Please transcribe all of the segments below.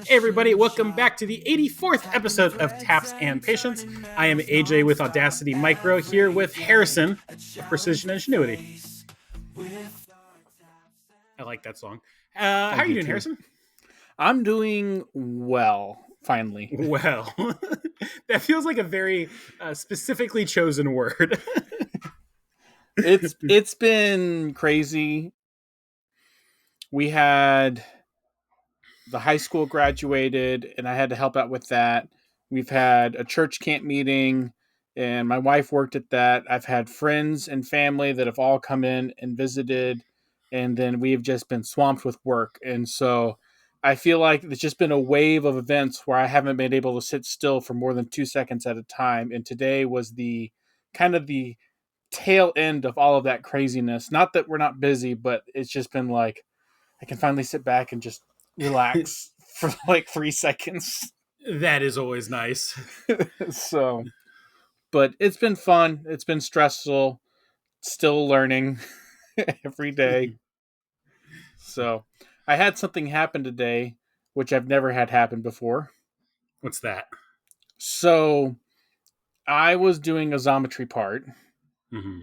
Hey everybody, welcome back to the 84th episode of Taps and Patience. I am AJ with Audacity Micro here with Harrison of Precision Ingenuity. I like that song. How are you doing, Harrison? I'm doing well, finally. Well, that feels like a very specifically chosen word. It's been crazy. We had the high school graduated, and I had to help out with that. We've had a church camp meeting, and my wife worked at that. I've had friends and family that have all come in and visited, and then we've just been swamped with work. And so I feel like it's just been a wave of events where I haven't been able to sit still for more than 2 seconds at a time. And today was the kind of the tail end of all of that craziness. Not that we're not busy, but it's just been like I can finally sit back and just relax for like 3 seconds. That is always nice. So, but it's been fun. It's been stressful. Still learning every day. So, I had something happen today, which I've never had happen before. What's that? So, I was doing a zometry part,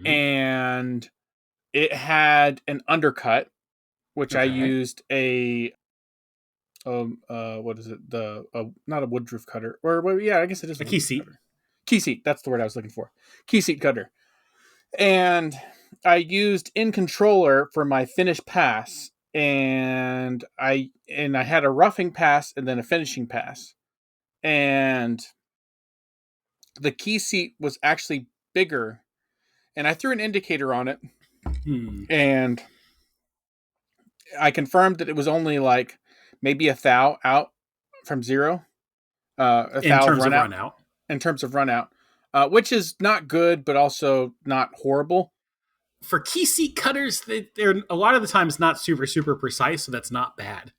and it had an undercut, which I used a what is it? Not a woodroof cutter, or yeah, I guess it is a key seat. Cutter. Key seat. That's the word I was looking for. Key seat cutter, and I used in controller for my finish pass, and I had a roughing pass and then a finishing pass, and the key seat was actually bigger, and I threw an indicator on it, and I confirmed that it was only like maybe a thou out from zero. A in terms of run out. In terms of run out, which is not good, but also not horrible. For key seat cutters, they're a lot of the times not super precise, so that's not bad.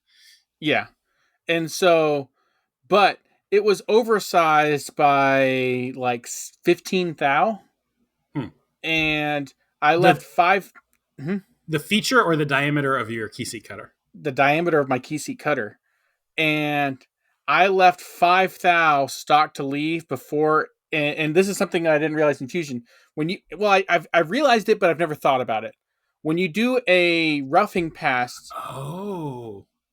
Yeah, and so, but it was oversized by like 15 thou, and I left five. The feature or the diameter of your key seat cutter? The diameter of my key seat cutter, and I left 5 thou stock to leave before. And this is something that I didn't realize in Fusion. I've realized it, but I've never thought about it. When you do a roughing pass,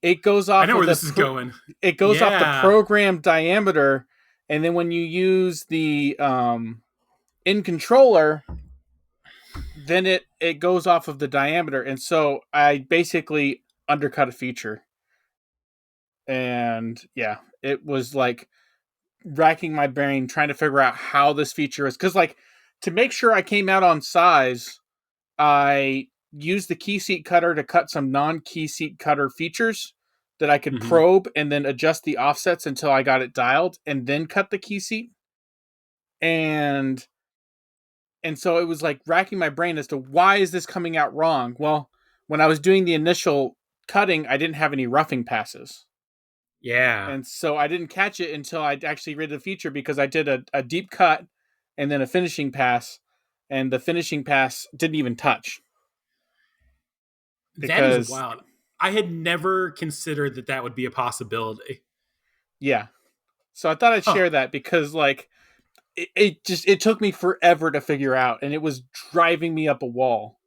it goes off. I know where this is going. It goes off the program diameter, and then when you use the in controller, then it goes off of the diameter, and so I basically undercut a feature. And yeah, it was like racking my brain trying to figure out how this feature is, because like to make sure I came out on size, I used the key seat cutter to cut some non-key seat cutter features that I could probe and then adjust the offsets until I got it dialed, and then cut the key seat. And so it was like racking my brain as to why is this coming out wrong. Well, when I was doing the initial cutting, I didn't have any roughing passes. Yeah. And so I didn't catch it until I actually read the feature, because I did a deep cut and then a finishing pass, and the finishing pass didn't even touch. That is wild. I had never considered that would be a possibility. Yeah. So I thought I'd share that, because like it took me forever to figure out, and it was driving me up a wall.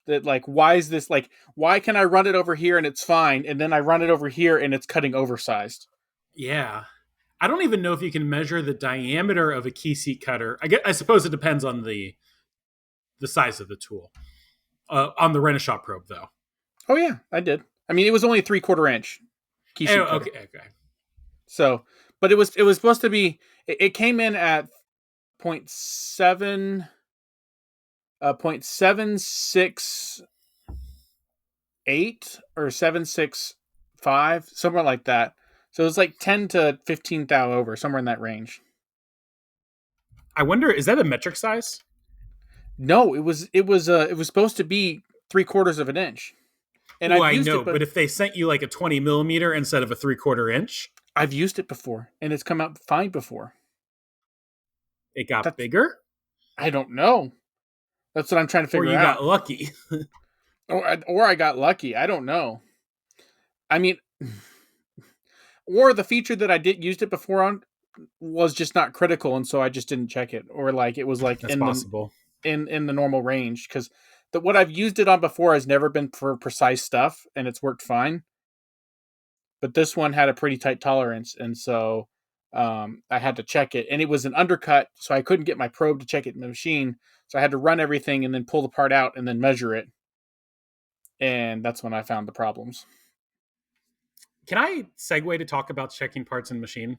That like, why is this, like, why can I run it over here and it's fine, and then I run it over here and it's cutting oversized? Yeah. I don't even know if you can measure the diameter of a key seat cutter. I suppose it depends on the size of the tool. On the Rent-A-Shop probe, though. Oh yeah, I did. I mean, it was only 3/4 inch key seat cutter. Okay. So, but it was supposed to be. It came in at 0.7. 0.768 or 765, somewhere like that. So it was like 10 to 15 thou over, somewhere in that range. I wonder, is that a metric size? No, it was supposed to be 3/4 inch. And I know, but if they sent you like a 20 millimeter instead of a 3/4 inch, I've used it before, and it's come out fine before. It got bigger? I don't know. That's what I'm trying to figure out. Or you got lucky. or I got lucky. I don't know. I mean, or the feature that I did used it before on was just not critical, and so I just didn't check it, or like it was like That's possible. in the normal range, because what I've used it on before has never been for precise stuff, and it's worked fine. But this one had a pretty tight tolerance, and so I had to check it, and it was an undercut, so I couldn't get my probe to check it in the machine, so I had to run everything and then pull the part out and then measure it, and that's when I found the problems. Can I segue to talk about checking parts in the machine?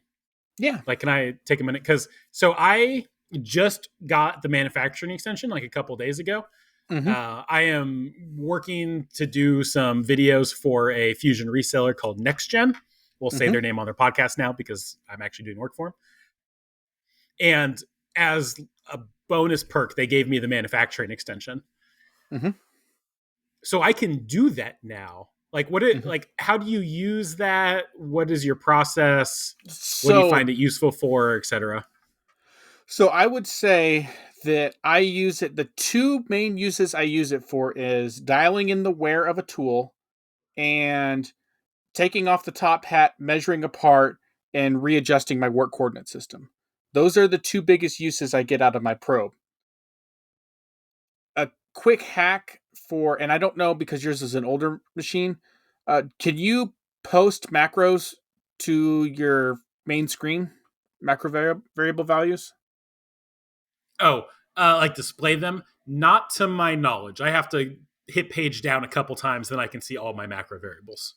Yeah. Like, can I take a minute? Because so I just got the manufacturing extension like a couple days ago. Mm-hmm. I am working to do some videos for a Fusion reseller called NextGen. We'll say Mm-hmm. their name on their podcast now because I'm actually doing work for them. And as a bonus perk, they gave me the manufacturing extension. Mm-hmm. So I can do that now. Like, Mm-hmm. like, how do you use that? What is your process? What do you So find it useful for, etc.? So I would say that I use it. The two main uses I use it for is dialing in the wear of a tool and taking off the top hat, measuring a part, and readjusting my work coordinate system. Those are the two biggest uses I get out of my probe. A quick hack for, and I don't know because yours is an older machine, can you post macros to your main screen, variable values? Oh, like display them? Not to my knowledge. I have to hit page down a couple times, then I can see all my macro variables.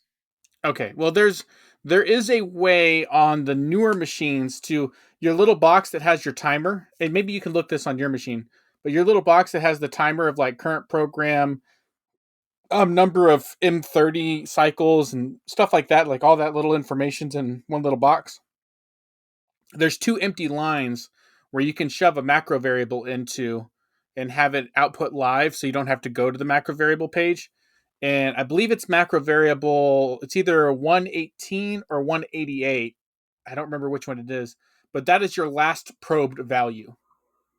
Okay, well, there is a way on the newer machines to your little box that has your timer, and maybe you can look this on your machine, but your little box that has the timer of like current program, number of M30 cycles and stuff like that, like all that little information's in one little box. There's two empty lines where you can shove a macro variable into and have it output live, so you don't have to go to the macro variable page. And I believe it's macro variable. It's either 118 or 188. I don't remember which one it is, but that is your last probed value.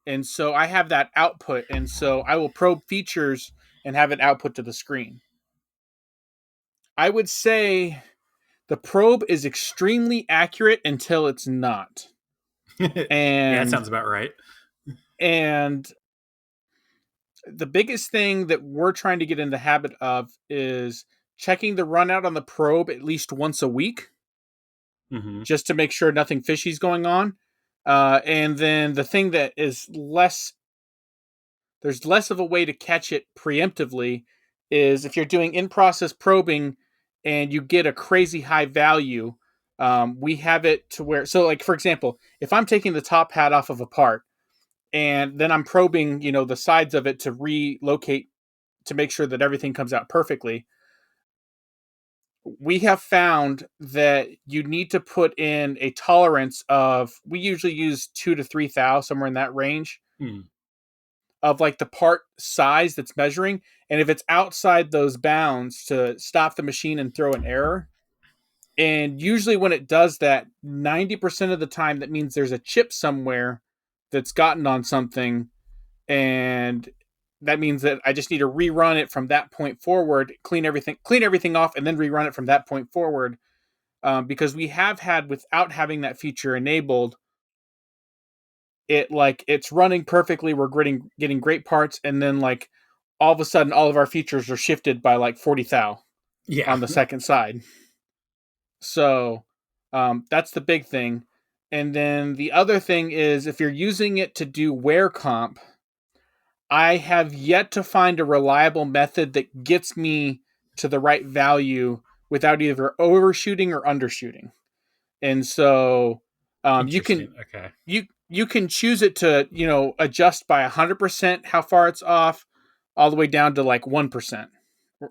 And so I have that output, and so I will probe features and have it output to the screen. I would say the probe is extremely accurate until it's not. Yeah, that And sounds about right. and the biggest thing that we're trying to get in the habit of is checking the run out on the probe at least once a week, Mm-hmm. just to make sure nothing fishy is going on. And then the thing that is there's less of a way to catch it preemptively is if you're doing in process probing and you get a crazy high value. We have it to where, so like for example, if I'm taking the top hat off of a part and then I'm probing, the sides of it to relocate to make sure that everything comes out perfectly, we have found that you need to put in a tolerance of, we usually use 2 to 3 thou, somewhere in that range, Mm. of like the part size that's measuring. And if it's outside those bounds, to stop the machine and throw an error. And usually when it does that, 90% of the time, that means there's a chip somewhere that's gotten on something, and that means that I just need to rerun it from that point forward, clean everything off, and then rerun it from that point forward. Because we have had, without having that feature enabled, it's running perfectly. We're getting great parts, and then like all of a sudden, all of our features are shifted by like 40 thou Yeah. on the second side. So that's the big thing. And then the other thing is, if you're using it to do wear comp, I have yet to find a reliable method that gets me to the right value without either overshooting or undershooting. And so you can Interesting. Okay. you can choose it to adjust by 100% how far it's off, all the way down to like 1%.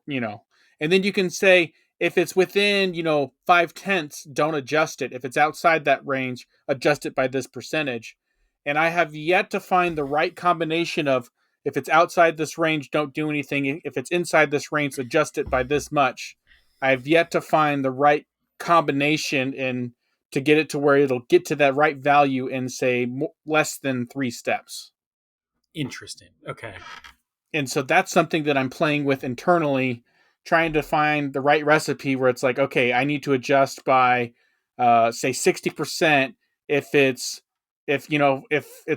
you know and then you can say, if it's within 5/10, don't adjust it. If it's outside that range, adjust it by this percentage. And I have yet to find the right combination of, if it's outside this range, don't do anything. If it's inside this range, adjust it by this much. I have yet to find the right combination and to get it to where it'll get to that right value in, say, less than 3 steps. Interesting. Okay. And so that's something that I'm playing with internally, trying to find the right recipe where it's like, okay, I need to adjust by say 60% if it's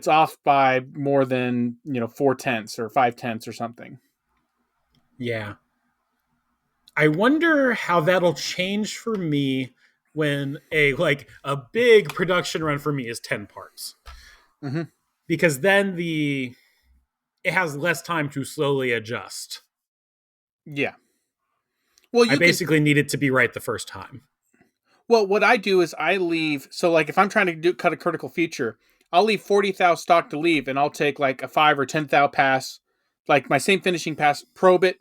off by more than 4/10 or 5/10 or something. Yeah. I wonder how that'll change for me when a big production run for me is 10 parts. Mm-hmm. Because then it has less time to slowly adjust. Yeah. Well, I you could. basically need it to be right the first time. Well, what I do is I leave. So, like, if I'm trying to cut a critical feature, I'll leave 40 thou stock to leave, and I'll take like a 5 or 10 thou pass, like my same finishing pass, probe it,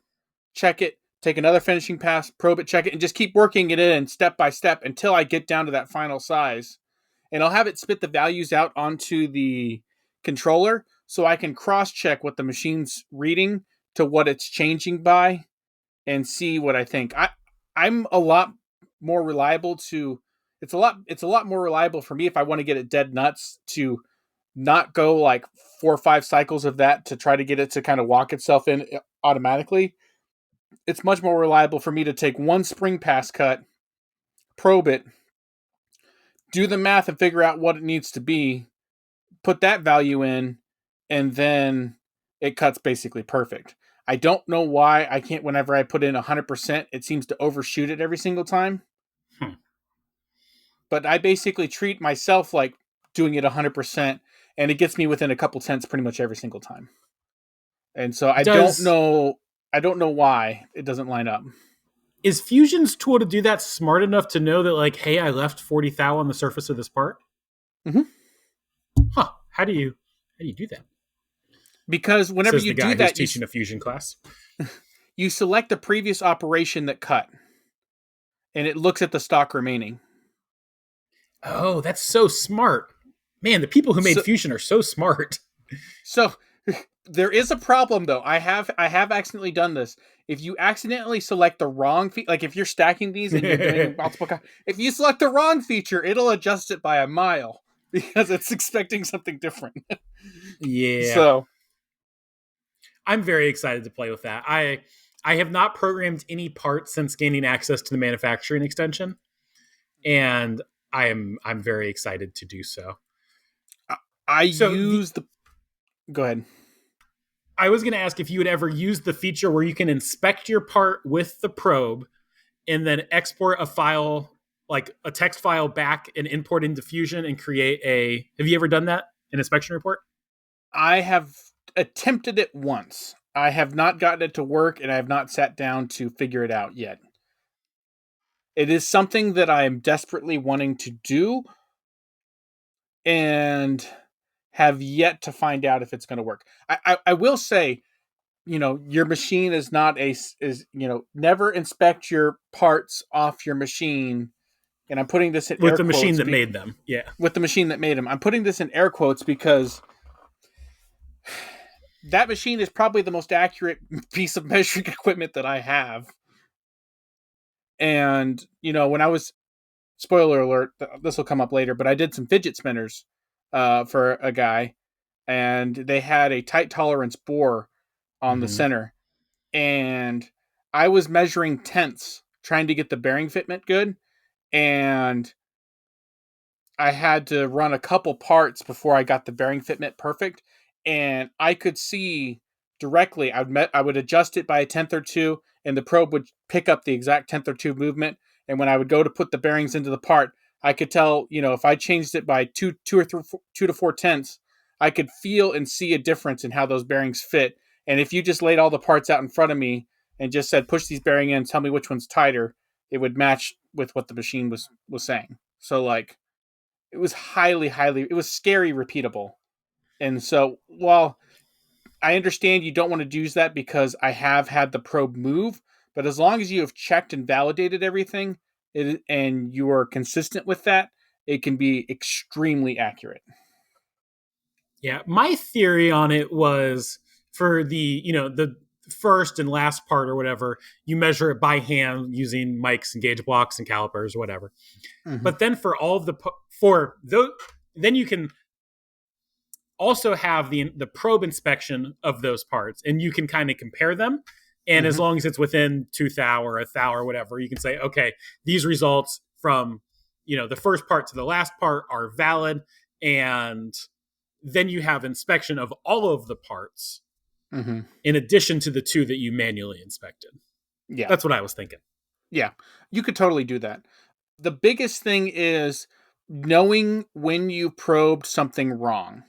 check it, take another finishing pass, probe it, check it, and just keep working it in step by step until I get down to that final size. And I'll have it spit the values out onto the controller so I can cross check what the machine's reading to what it's changing by and see what I think. I'm a lot more reliable to it's a lot more reliable for me if I want to get it dead nuts to not go like 4 or 5 cycles of that to try to get it to kind of walk itself in automatically. It's much more reliable for me to take one spring pass cut, probe it, do the math and figure out what it needs to be, put that value in, and then it cuts basically perfect. I don't know why I can't, whenever I put in 100%, it seems to overshoot it every single time. Hmm. But I basically treat myself like doing it 100%, and it gets me within a couple tenths pretty much every single time. And so Does I don't know why it doesn't line up. is Fusion's tool to do that smart enough to know that, like, hey, I left 40 thou on the surface of this part? Mm-hmm. Huh. How do you do that? Because whenever Says you the guy do who's that, teaching a Fusion class. you select the previous operation that cut, and it looks at the stock remaining. Oh, that's so smart. Man, the people who made So, Fusion are so smart. so there is a problem though. I have accidentally done this. If you accidentally select the wrong like if you're stacking these and you're doing multiple, if you select the wrong feature, it'll adjust it by a mile because it's expecting something different. Yeah. So I'm very excited to play with that. I have not programmed any parts since gaining access to the manufacturing extension, and I'm very excited to do so. I So use the. Go ahead. I was going to ask if you would ever use the feature where you can inspect your part with the probe and then export a file, like a text file, back and import into Fusion and create a. Have you ever done that? An inspection report? I have attempted it once. I have not gotten it to work, and I have not sat down to figure it out yet. It is something that I am desperately wanting to do, and have yet to find out if it's going to work. I will say, your machine is not never inspect your parts off your machine. And I'm putting this in With air the machine quotes that made them. Yeah. with the machine that made them. I'm putting this in air quotes because that machine is probably the most accurate piece of measuring equipment that I have. And, when I was, spoiler alert, this will come up later, but I did some fidget spinners for a guy, and they had a tight tolerance bore on the Mm-hmm. center. And I was measuring tenths trying to get the bearing fitment good. And I had to run a couple parts before I got the bearing fitment perfect. And I could see directly, I would adjust it by a tenth or two, and the probe would pick up the exact tenth or two movement. And when I would go to put the bearings into the part, I could tell, if I changed it by two or three, 2 to 4 tenths, I could feel and see a difference in how those bearings fit. And if you just laid all the parts out in front of me and just said, push these bearing in, tell me which one's tighter, it would match with what the machine was saying. So like, it was it was scary repeatable. And so while I understand you don't want to use that because I have had the probe move, but as long as you have checked and validated everything and you are consistent with that, it can be extremely accurate. Yeah. My theory on it was for the first and last part or whatever, you measure it by hand using mics and gauge blocks and calipers or whatever. Mm-hmm. But then for all of for those, then you can also have the probe inspection of those parts, and you can kind of compare them. And Mm-hmm. as long as it's within 2 thou or 1 thou or whatever, you can say, okay, these results from the first part to the last part are valid, and then you have inspection of all of the parts Mm-hmm. in addition to the two that you manually inspected. Yeah. That's what I was thinking. Yeah. You could totally do that. The biggest thing is knowing when you probed something wrong.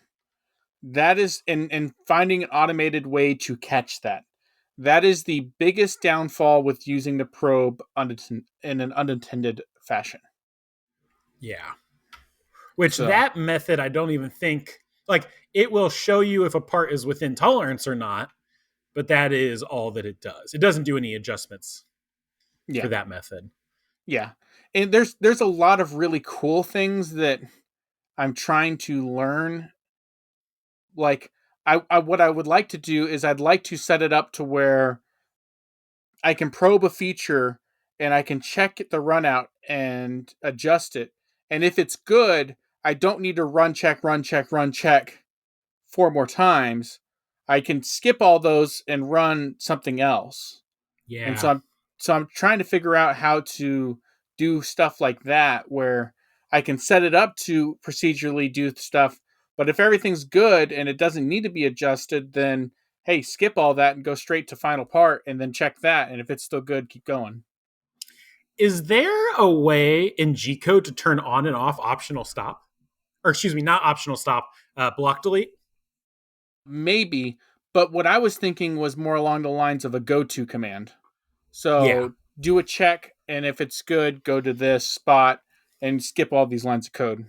That is, and finding an automated way to catch that. That is the biggest downfall with using the probe in an unintended fashion. Yeah. Which So, that method, I don't even think, like, it will show you if a part is within tolerance or not, but that is all that it does. It doesn't do any adjustments for yeah. that method. Yeah. And there's a lot of really cool things that I'm trying to learn. Like I what I would like to do is I'd like to set it up to where I can probe a feature and I can check the run out and adjust it. And if it's good, I don't need to run check 4 more times. I can skip all those and run something else. And Yeah. so I'm trying to figure out how to do stuff like that where I can set it up to procedurally do stuff, but if everything's good and it doesn't need to be adjusted, then hey, skip all that and go straight to final part and then check that, and if it's still good, keep going. Is there a way in G code to turn on and off optional stop? Or excuse me, not optional stop, block delete? Maybe, but what I was thinking was more along the lines of a go to command. Yeah. So do a check, and if it's good, go to this spot and skip all these lines of code.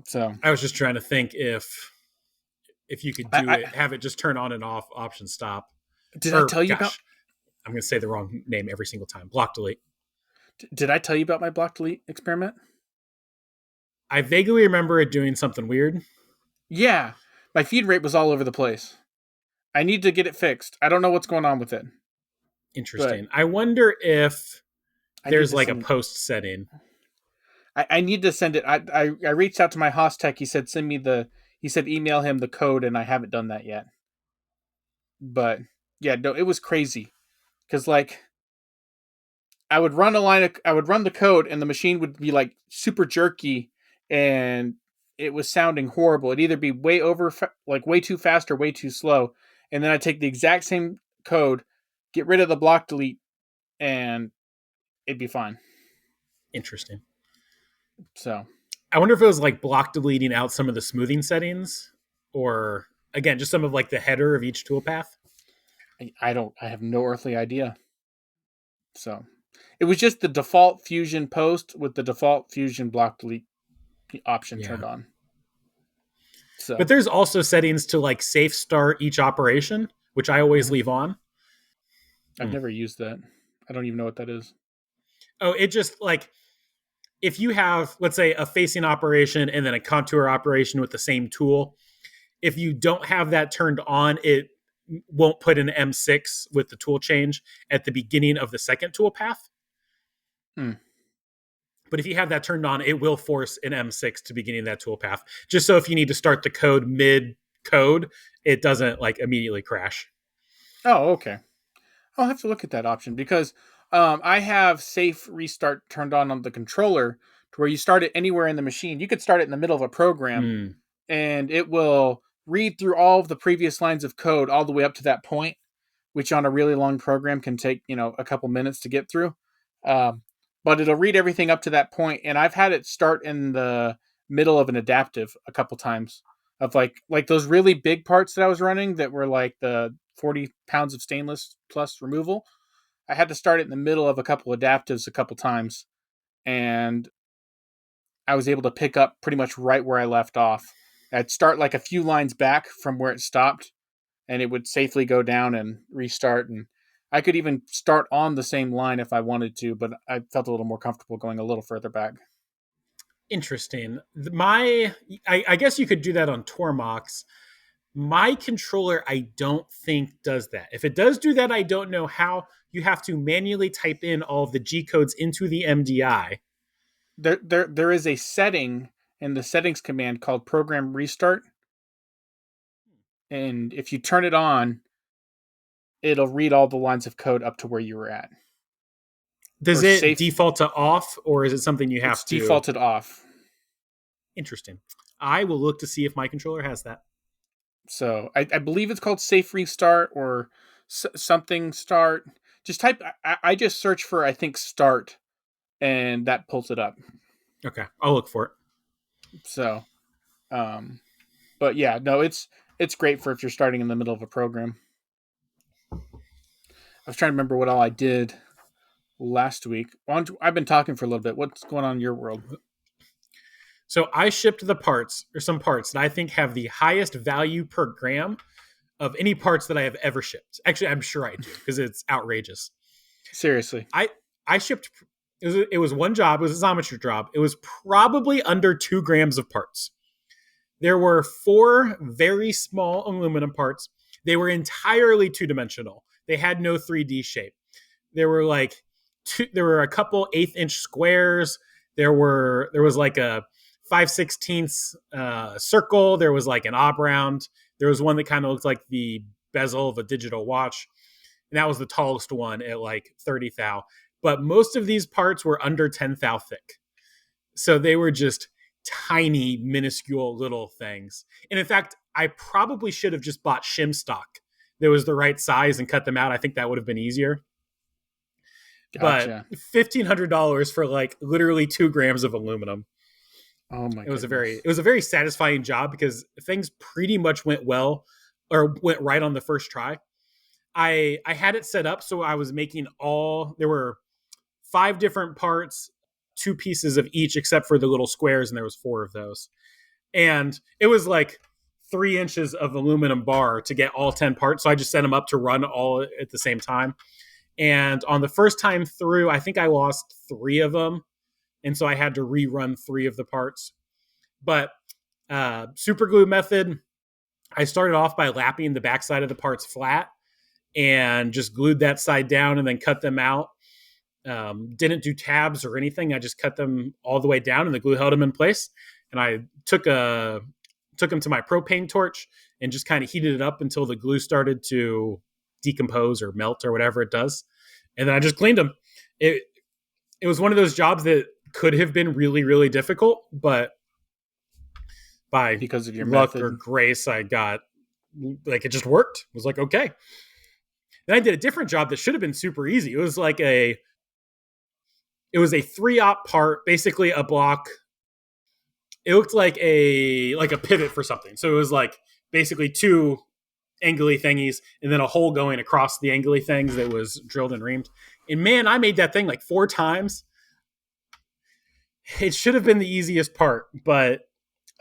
So I was just trying to think if you could do I it, have it just turn on and off option stop. did I Or tell you about gosh, I'm going to say the wrong name every single time. Block delete. did I tell you about my block delete experiment? I vaguely remember it doing something weird. Yeah, my feed rate was all over the place. I need to get it fixed. I don't know what's going on with it, but Interesting. I wonder if I need there's to like a send. post setting. I need to send it. I reached out to my Haas tech. He said send me the. He said email him the code, and I haven't done that yet. But yeah, no, it was crazy because like I would run the code, and the machine would be like super jerky, and it was sounding horrible. It'd either be like way too fast or way too slow, and then I'd take the exact same code, get rid of the block delete, and it'd be fine. Interesting. So I wonder if it was like block deleting out some of the smoothing settings, or again, just some of like the header of each toolpath. I have no earthly idea. So it was just the default Fusion post with the default Fusion block delete option Yeah. turned on. But So there's also settings to like safe start each operation, which I always mhm. leave on. I've Hmm. never used that. I don't even know what that is. Oh, it just like if you have, let's say, a facing operation and then a contour operation with the same tool, if you don't have that turned on, it won't put an M6 with the tool change at the beginning of the second tool path. Hmm. But if you have that turned on, it will force an M6 to beginning that tool path. Just so if you need to start the code mid code, it doesn't like immediately crash. Oh, okay. I'll have to look at that option because I have safe restart turned on the controller to where you start it anywhere in the machine. You could start it in the middle of a program Mm, and it will read through all of the previous lines of code all the way up to that point, which on a really long program can take, a couple minutes to get through. Um, but it'll read everything up to that point, and I've had it start in the middle of an adaptive a couple times of like those really big parts that I was running that were like the 40 pounds of stainless plus removal. I had to start it in the middle of a couple adaptives a couple times, and I was able to pick up pretty much right where I left off. I'd start like a few lines back from where it stopped, and it would safely go down and restart. And I could even start on the same line if I wanted to, but I felt a little more comfortable going a little further back. interesting. I guess you could do that on Tormox. My controller, I don't think does that. If it does do that, I don't know how. You have to manually type in all of the G codes into the MDI. There is a setting in the settings command called program restart, and if you turn it on, it'll read all the lines of code up to where you were at. Does or it safe. default to off, or is it something you It's have to? defaulted off. Interesting. I will look to see if my controller has that. So I believe it's called safe restart or something start. Just type. I just search for I think start, and that pulls it up. Okay, I'll look for it. So, but yeah, no, it's great for if you're starting in the middle of a program. I was trying to remember what all I did last week. I've been talking for a little bit. What's going on in your world? So I shipped the parts, or some parts that I think have the highest value per gram of any parts that I have ever shipped. Actually, I'm sure I do because it's outrageous. Seriously. I I shipped. It was one job. It was a Xometry job. It was probably under 2 grams of parts. There were 4 very small aluminum parts. They were entirely two-dimensional. They had no 3D shape. There were like there were a couple 1/8-inch squares. There was like a 5/16 circle. There was like an oblong. There was one that kind of looked like the bezel of a digital watch, and that was the tallest one at like 30 thou. But most of these parts were under 10 thou thick, so they were just tiny, minuscule little things. And in fact, I probably should have just bought shim stock that was the right size and cut them out. I think that would have been easier. But Gotcha. $1,500 for like literally 2 grams of aluminum. Oh my It was goodness. a very satisfying job because things pretty much went well or went right on the first try. I had it set up so I was making there were 5 different parts, 2 pieces of each except for the little squares, and there was 4 of those. And it was like 3 inches of aluminum bar to get all 10 parts. So I just set them up to run all at the same time. And on the first time through, I think I lost 3 of them. And so I had to rerun 3 of the parts. But super glue method, I started off by lapping the backside of the parts flat and just glued that side down and then cut them out. Didn't do tabs or anything. I just cut them all the way down and the glue held them in place. And I took them to my propane torch and just kind of heated it up until the glue started to decompose or melt or whatever it does. And then I just cleaned them. It was one of those jobs that could have been really, really difficult, but by Because of your luck method. or grace, I got like it just worked. It was like, okay. Then I did a different job that should have been super easy. It was a 3/0 part, basically a block. It looked like a pivot for something. So it was like basically 2 angly thingies and then a hole going across the angly things that was drilled and reamed. And man, I made that thing like 4 times. It should have been the easiest part, but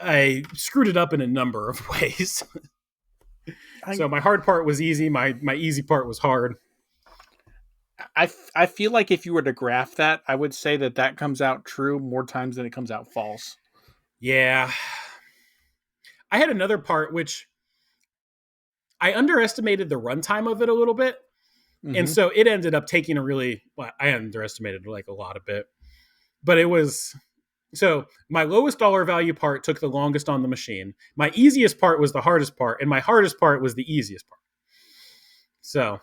I screwed it up in a number of ways. So my hard part was easy. My easy part was hard. I feel like if you were to graph that, I would say that comes out true more times than it comes out false. Yeah. I had another part which I underestimated the runtime of it a little bit. Mm-hmm. And so it ended up taking I underestimated like a lot of it. But it was so my lowest dollar value part took the longest on the machine. My easiest part was the hardest part, and my hardest part was the easiest part. So,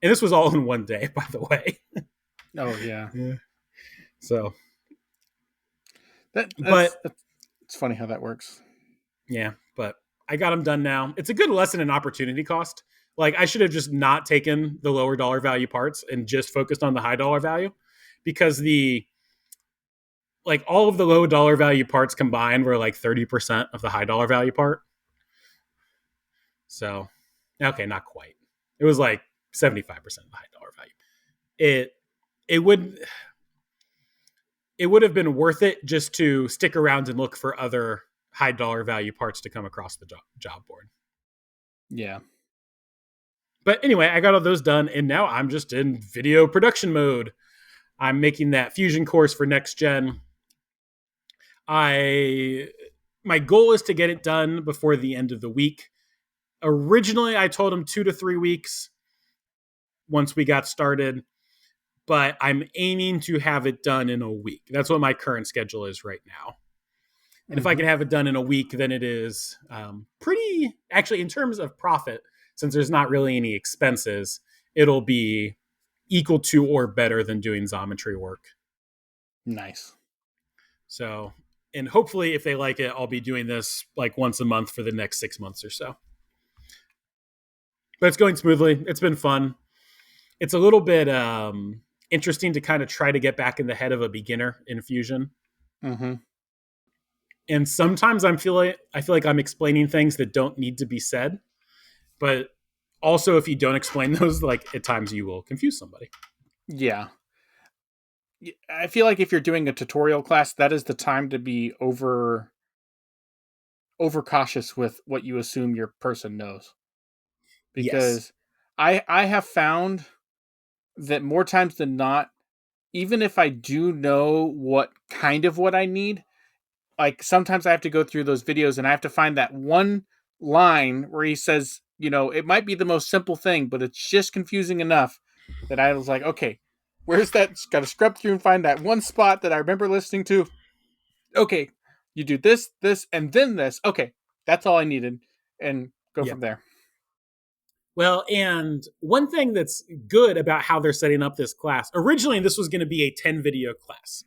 and this was all in one day, by the way. Oh yeah. So, it's funny how that works. Yeah, but I got them done now. It's a good lesson in opportunity cost. Like I should have just not taken the lower dollar value parts and just focused on the high dollar value, because all of the low dollar value parts combined were like 30% of the high dollar value part. So, okay, not quite. It was like 75% of the high dollar value. It would have been worth it just to stick around and look for other high dollar value parts to come across the job board. Yeah. But anyway, I got all those done, and now I'm just in video production mode. I'm making that Fusion course for next gen. My goal is to get it done before the end of the week. Originally, I told him 2 to 3 weeks once we got started, but I'm aiming to have it done in a week. That's what my current schedule is right now. And if I can have it done in a week, then it is pretty, actually, in terms of profit, since there's not really any expenses, it'll be equal to or better than doing Xometry work. Nice. So, and hopefully if they like it, I'll be doing this like once a month for the next 6 months or so. But it's going smoothly. It's been fun. It's a little bit interesting to kind of try to get back in the head of a beginner in Fusion. Mm-hmm. And sometimes I feel like I'm explaining things that don't need to be said. But also, if you don't explain those, like at times you will confuse somebody. Yeah. I feel like if you're doing a tutorial class, that is the time to be over cautious with what you assume your person knows. Yes. Because I have found that more times than not, even if I do know what I need, like sometimes I have to go through those videos and I have to find that one line where he says, it might be the most simple thing, but it's just confusing enough that I was like, okay, where's that? Got to scrub through and find that one spot that I remember listening to. Okay, you do this, this, and then this. Okay, that's all I needed, and go Yeah. from there. Well, and one thing that's good about how they're setting up this class, originally this was going to be a 10 video class.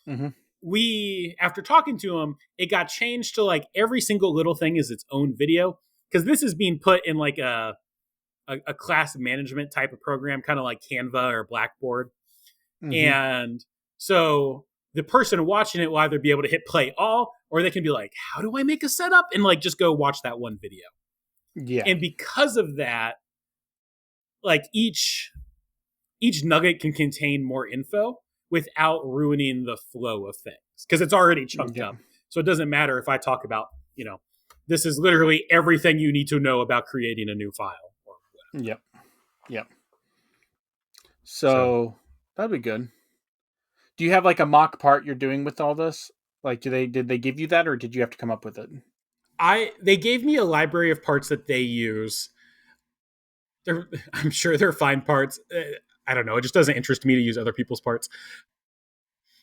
Mm-hmm. We, after talking to them, it got changed to like every single little thing is its own video, because this is being put in like a class management type of program, kind of like Canva or Blackboard. Mm-hmm. And so the person watching it will either be able to hit play all, or they can be like, how do I make a setup? And like just go watch that one video. Yeah. And because of that, like each nugget can contain more info without ruining the flow of things, because it's already chunked Yeah. up. So it doesn't matter if I talk about, this is literally everything you need to know about creating a new file. Yep. Yep. So that'd be good. Do you have like a mock part you're doing with all this? Like, did they give you that, or did you have to come up with it? They gave me a library of parts that they use. I'm sure they're fine parts. I don't know. It just doesn't interest me to use other people's parts.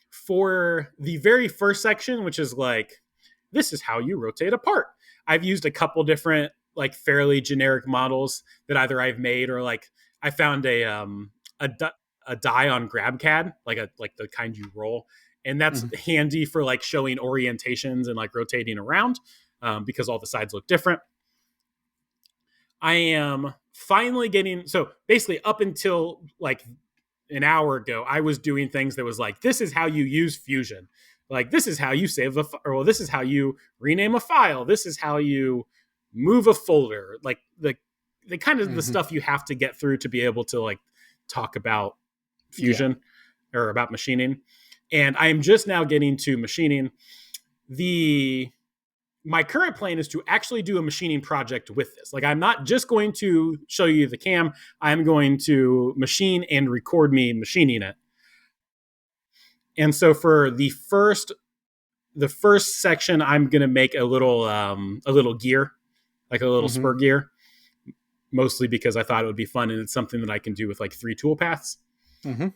For the very first section, which is like, this is how you rotate a part, I've used a couple different like fairly generic models that either I've made or like I found a die on GrabCAD, like the kind you roll, and that's handy for like showing orientations and like rotating around, because all the sides look different. I am finally getting, so basically up until like an hour ago, I was doing things that was like, this is how you use Fusion. Like, this is how you save or this is how you rename a file. This is how you move a folder. Like the kind of the stuff you have to get through to be able to like talk about Fusion or about machining. And I am just now getting to machining. My current plan is to actually do a machining project with this. Like, I'm not just going to show you the cam. I'm going to machine and record me machining it. And so for the first section, I'm going to make a little gear, like a little spur gear, mostly because I thought it would be fun and it's something that I can do with like 3 tool paths.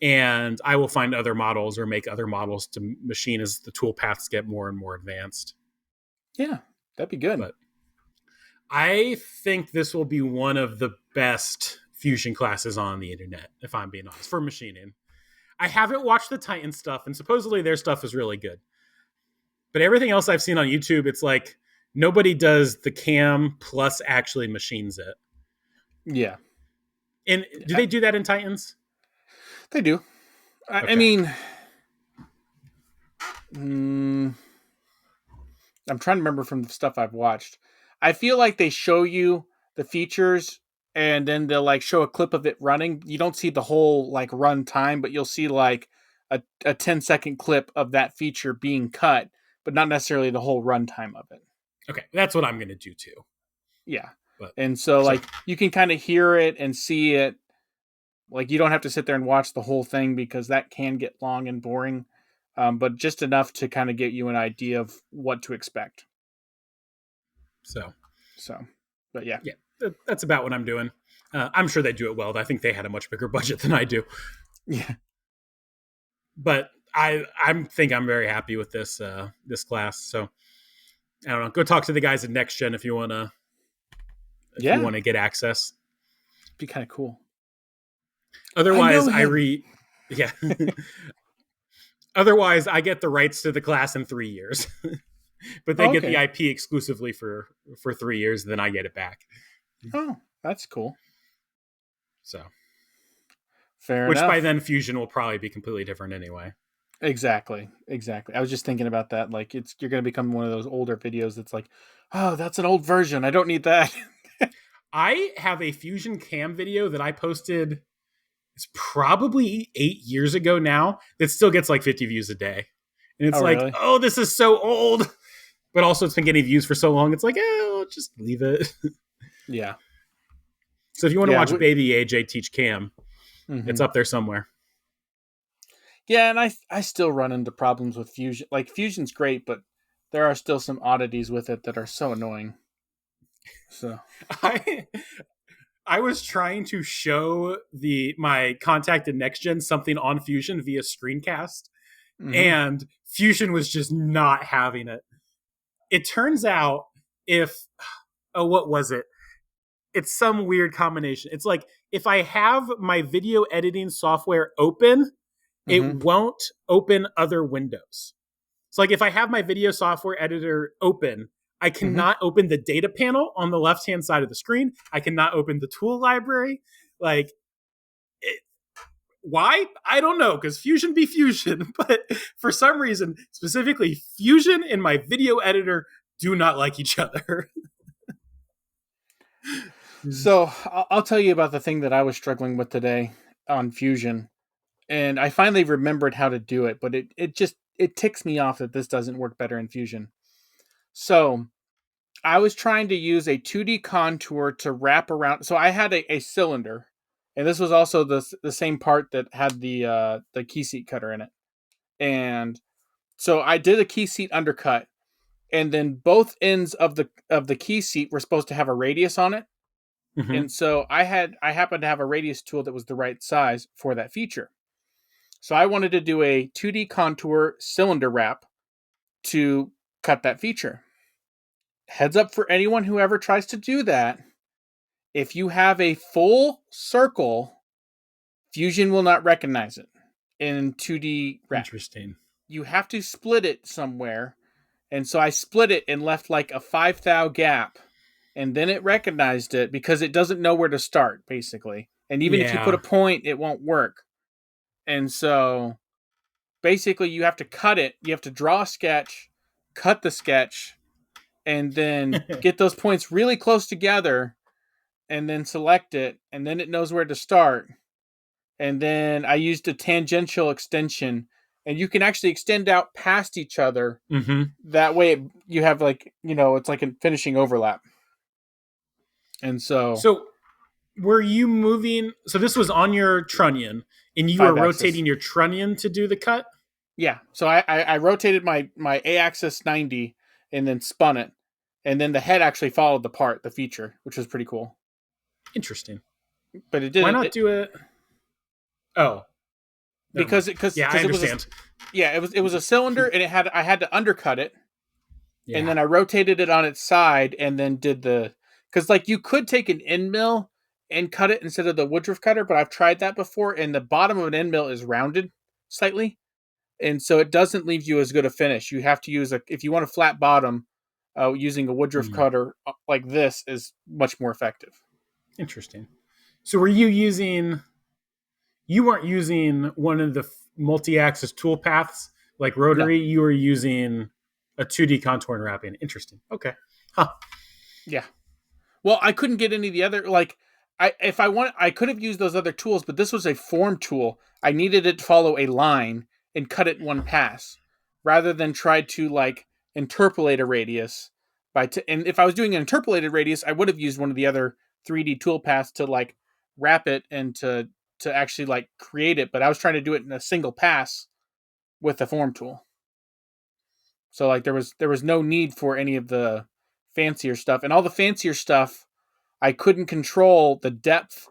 And I will find other models or make other models to machine as the tool paths get more and more advanced. Yeah, that'd be good. But I think this will be one of the best Fusion classes on the internet, if I'm being honest, for machining. I haven't watched the Titan stuff, and supposedly their stuff is really good. But everything else I've seen on YouTube, it's like nobody does the cam plus actually machines it. Yeah. And do they do that in Titans? They do. Okay. I mean, I'm trying to remember from the stuff I've watched. I feel like they show you the features and then they'll like show a clip of it running. You don't see the whole like run time, but you'll see like a 10-second clip of that feature being cut, but not necessarily the whole run time of it. Okay, that's what I'm going to do too. Yeah. But, and so like you can kind of hear it and see it. Like you don't have to sit there and watch the whole thing because that can get long and boring. But just enough to kind of get you an idea of what to expect. So, but yeah, that's about what I'm doing. I'm sure they do it well. I think they had a much bigger budget than I do. Yeah, but I think I'm very happy with this class. So I don't know. Go talk to the guys at Next Gen if you want to. You want to get access. It'd be kind of cool. I know Otherwise, him. yeah. Otherwise, I get the rights to the class in 3 years, but they Oh, get the okay. IP exclusively for 3 years. Then I get it back. Oh, that's cool. So, Fair which by enough. then Fusion will probably be completely different anyway. Exactly. Exactly. I was just thinking about that. Like, you're going to become one of those older videos that's like, oh, that's an old version. I don't need that. I have a Fusion Cam video that I posted. It's probably 8 years ago now. That still gets like 50 views a day, and it's Oh, like, really? oh, this is so old. But also, it's been getting views for so long. It's like, I'll just leave it. Yeah. So if you want to Yeah. watch Baby AJ teach Cam, it's Mm-hmm. up there somewhere. Yeah, and I still run into problems with Fusion. Like, Fusion's great, but there are still some oddities with it that are so annoying. So. I I was trying to show my contacted next gen something on Fusion via screencast, Mm-hmm. and Fusion was just not having it. It turns out if what was it? It's some weird combination. It's like if I have my video editing software open, it Mm-hmm. won't open other windows. So like if I have my video software editor open, I Mm-hmm. cannot open the data panel on the left-hand side of the screen. I cannot open the tool library. Like it, why? I don't know, because Fusion be Fusion, but for some reason, specifically Fusion and my video editor do not like each other. So I'll tell you about the thing that I was struggling with today on Fusion, and I finally remembered how to do it, but it ticks me off that this doesn't work better in Fusion. So I was trying to use a 2D contour to wrap around. So I had a cylinder, and this was also the same part that had the key seat cutter in it. And so I did a key seat undercut, and then both ends of the key seat were supposed to have a radius on it. Mm-hmm. And so I happened to have a radius tool that was the right size for that feature. So I wanted to do a 2D contour cylinder wrap to cut that feature. Heads up for anyone who ever tries to do that. If you have a full circle, Fusion will not recognize it in 2D wrap. Interesting. You have to split it somewhere. And so I split it and left like a 5 thou gap. And then it recognized it because it doesn't know where to start, basically. And even if you put a Yeah. point, it won't work. And so basically, you have to cut it. You have to draw a sketch, cut the sketch, and then get those points really close together and then select it. And then it knows where to start. And then I used a tangential extension, and you can actually extend out past each other. Mm-hmm. That way, you have like, it's like a finishing overlap. And so, So were you moving? So this was on your trunnion, and you were 5 axis. rotating your trunnion to do the cut. Yeah. So I rotated my A axis 90 and then spun it. And then the head actually followed the feature, which was pretty cool. Interesting. But it Why didn't not do it? Oh, never mind. Yeah, I because it was understand. it was a cylinder, and I had to undercut it, and Yeah. then I rotated it on its side and then did because like you could take an end mill and cut it instead of the Woodruff cutter, but I've tried that before, and the bottom of an end mill is rounded slightly, and so it doesn't leave you as good a finish. You have to use if you want a flat bottom, using a Woodruff Hmm. cutter like this is much more effective. Interesting. So were you using? You weren't using one of the multi-axis tool paths like No, rotary. You were using a 2D contour and wrapping. Interesting. Okay. Huh. yeah. Well, I couldn't get any of the other like I could have used those other tools, but this was a form tool. I needed it to follow a line and cut it in one pass, rather than try to like interpolate a radius and if I was doing an interpolated radius, I would have used one of the other 3D tool paths to like wrap it and to actually like create it, but I was trying to do it in a single pass with the form tool. So like there was no need for any of the fancier stuff, and all the fancier stuff I couldn't control the depth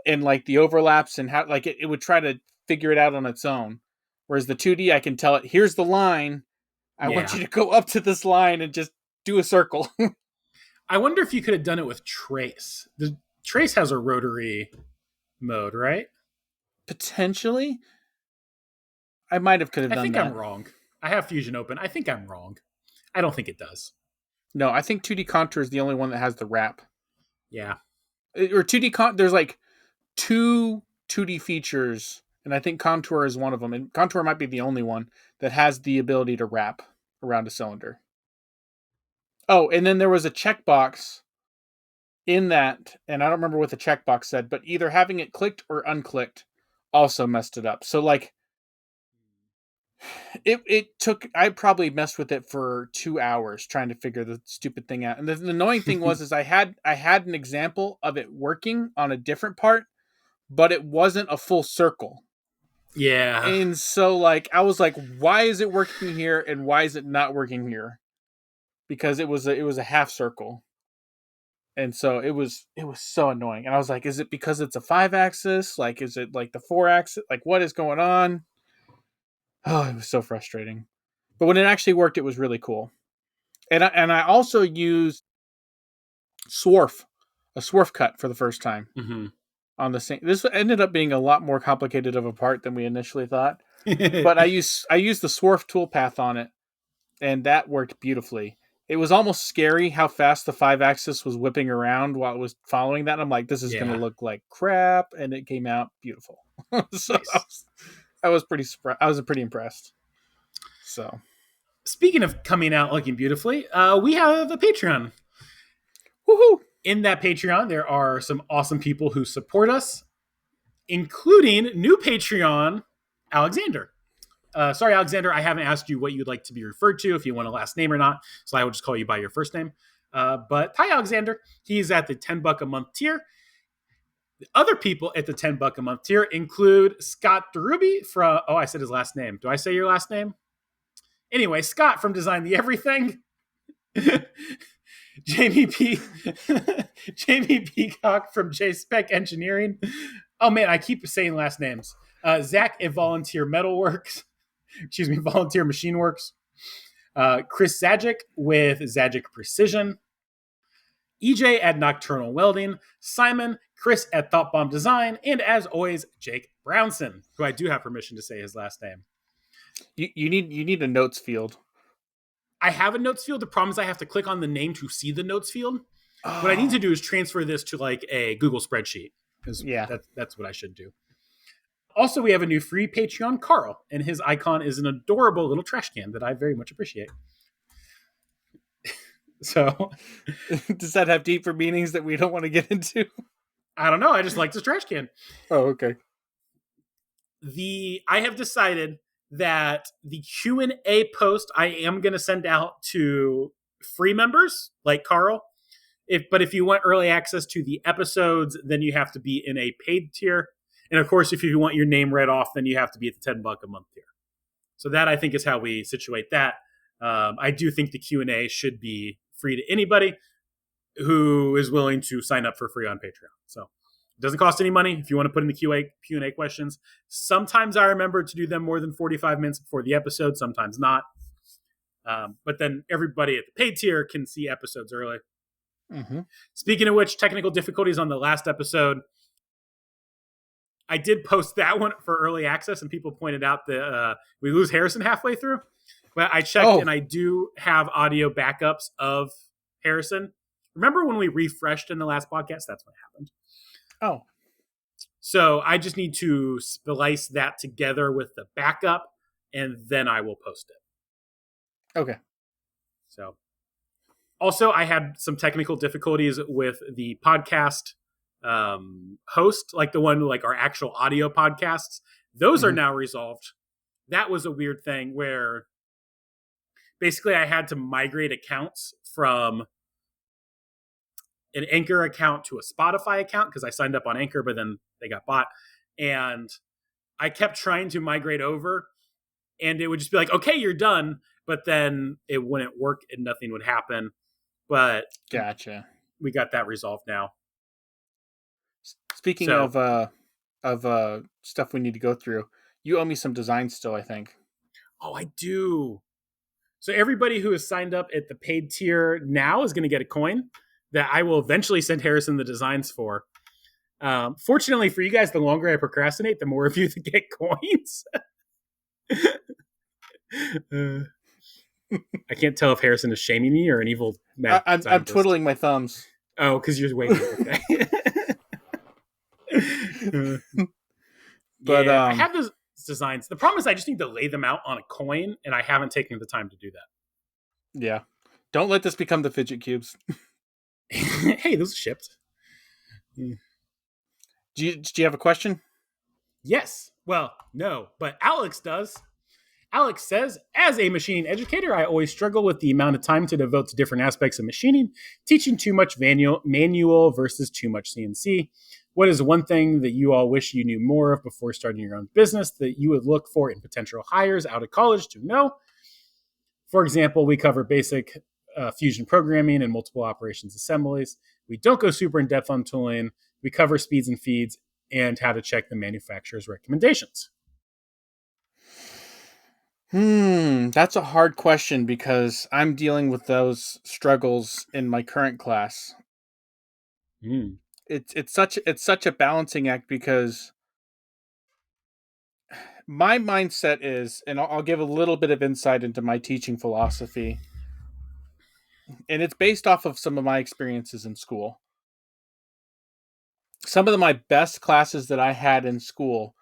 and like the overlaps and how like it would try to figure it out on its own. Whereas the 2D, I can tell it, here's the line. I want Yeah. you to go up to this line and just do a circle. I wonder if you could have done it with Trace. The Trace has a rotary mode, right? Potentially. I might have could have I done think I'm that. wrong. I have Fusion open. I think I'm wrong. I don't think it does. No, I think 2D Contour is the only one that has the wrap. Yeah. Or 2D there's like two 2D features, and I think Contour is one of them. And Contour might be the only one that has the ability to wrap around a cylinder. Oh, and then there was a checkbox in that, and I don't remember what the checkbox said, but either having it clicked or unclicked also messed it up. So like it took, I probably messed with it for 2 hours trying to figure the stupid thing out. And the annoying thing was is I had an example of it working on a different part, but it wasn't a full circle. Yeah. And so like I was like, why is it working here and why is it not working here? Because it was a half circle. And so it was so annoying. And I was like, is it because it's a 5-axis? Like is it like the 4-axis? Like what is going on? Oh, it was so frustrating. But when it actually worked, it was really cool. And I also used swarf, a swarf cut for the first time Mm-hmm. on the same. This ended up being a lot more complicated of a part than we initially thought. But I used the swarf toolpath on it, and that worked beautifully. It was almost scary how fast the 5-axis was whipping around while it was following that. And I'm like, this is going to Yeah. look like crap, and it came out beautiful. So Nice. I was pretty impressed. So Speaking of coming out looking beautifully, we have a Patreon. woohoo! In that Patreon, there are some awesome people who support us, including new Patreon, Alexander. Sorry, Alexander, I haven't asked you what you'd like to be referred to, if you want a last name or not, so I will just call you by your first name. But hi, Alexander. He's at the $10 a month tier. The other people at the $10 a month tier include Scott Deruby from, oh, I said his last name. Do I say your last name? Anyway, Scott from Design the Everything. Jamie P. Jamie Peacock from JSpec Engineering. Oh man, I keep saying last names. Zach at Volunteer Metalworks. Excuse me, Volunteer Machine Works. Chris Zajic with Zajic Precision. EJ at Nocturnal Welding. Simon, Chris at Thought Bomb Design, and as always, Jake Brownson, who I do have permission to say his last name. You need a notes field. I have a notes field. The problem is I have to click on the name to see the notes field. Oh. What I need to do is transfer this to like a Google spreadsheet. Yeah. That's what I should do. Also, we have a new free Patreon, Carl, and his icon is an adorable little trash can that I very much appreciate. So, does that have deeper meanings that we don't want to get into? I don't know. I just like this trash can. Oh, okay. I have decided that the Q&A post I am going to send out to free members like Carl. But if you want early access to the episodes, then you have to be in a paid tier. And of course, if you want your name read off, then you have to be at the $10 a month tier. So that I think is how we situate that. I do think the Q&A should be free to anybody who is willing to sign up for free on Patreon. So it doesn't cost any money if you want to put in the Q&A questions. Sometimes I remember to do them more than 45 minutes before the episode, sometimes not. But then everybody at the paid tier can see episodes early. Mm-hmm. Speaking of which, technical difficulties on the last episode. I did post that one for early access, and people pointed out that we lose Harrison halfway through. But I checked, and I do have audio backups of Harrison. Remember when we refreshed in the last podcast? That's what happened. Oh. So I just need to splice that together with the backup, and then I will post it. Okay. So also, I had some technical difficulties with the podcast host, like the one like our actual audio podcasts. Those are now resolved. That was a weird thing where basically I had to migrate accounts from an Anchor account to a Spotify account because I signed up on Anchor, but then they got bought. And I kept trying to migrate over, and it would just be like, okay, you're done. But then it wouldn't work and nothing would happen. But gotcha. We got that resolved now. Speaking of stuff we need to go through, you owe me some designs still, I think. Oh, I do. So everybody who is signed up at the paid tier now is going to get a coin that I will eventually send Harrison the designs for. Fortunately for you guys, the longer I procrastinate, the more of you that get coins. I can't tell if Harrison is shaming me or an evil mad I'm scientist. twiddling my thumbs. Oh, because you're waiting. Okay. But Yeah, I have those designs. The problem is I just need to lay them out on a coin, and I haven't taken the time to do yeah, don't let this become the fidget cubes. that. Hey, those are shipped. Do you have a question? Yes. Well, no, but Alex does. Alex says, as a machining educator, I always struggle with the amount of time to devote to different aspects of machining, teaching too much manual versus too much CNC. What is one thing that you all wish you knew more of before starting your own business that you would look for in potential hires out of college to know? For example, we cover basic fusion programming and multiple operations assemblies. We don't go super in depth on tooling. We cover speeds and feeds and how to check the manufacturer's recommendations. That's a hard question because I'm dealing with those struggles in my current class. Mm. It's such a balancing act because my mindset is, and I'll give a little bit of insight into my teaching philosophy, and it's based off of some of my experiences in school. Some of my best classes that I had in school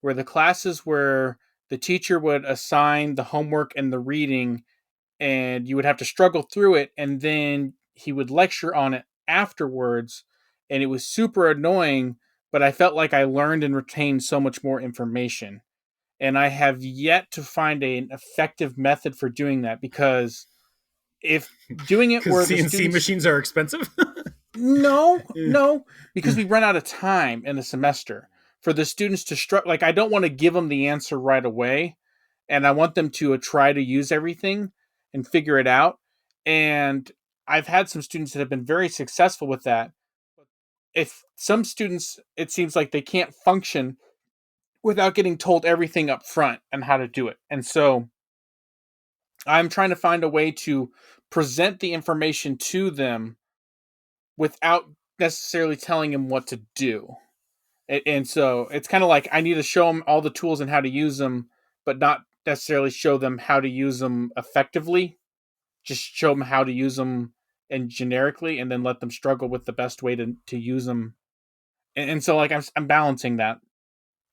were the classes where the teacher would assign the homework and the reading, and you would have to struggle through it, and then he would lecture on it afterwards, and it was super annoying, but I felt like I learned and retained so much more information. And I have yet to find an effective method for doing that because if doing it Because where the CNC students machines are expensive. no, no, because we run out of time in the semester for the students to like I don't want to give them the answer right away, and I want them to try to use everything and figure it out. And I've had some students that have been very successful with that. If some students, it seems like they can't function without getting told everything up front and how to do it. And so I'm trying to find a way to present the information to them without necessarily telling them what to do. And so it's kind of like I need to show them all the tools and how to use them, but not necessarily show them how to use them effectively. Just show them how to use them and generically, and then let them struggle with the best way to use them. And so like I'm balancing that,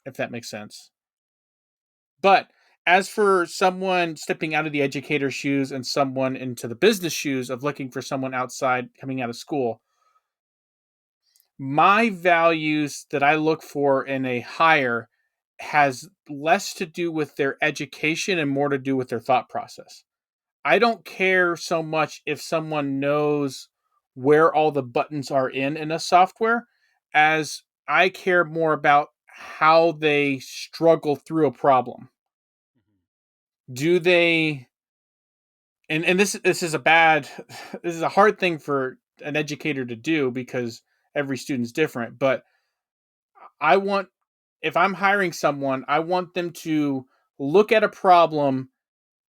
if that makes sense. But as for someone stepping out of the educator shoes and someone into the business shoes of looking for someone outside coming out of school, my values that I look for in a hire has less to do with their education and more to do with their thought process. I don't care so much if someone knows where all the buttons are in a software as I care more about how they struggle through a problem. Do they and this is a bad this is a hard thing for an educator to do because every student's different, but I want if I'm hiring someone, I want them to look at a problem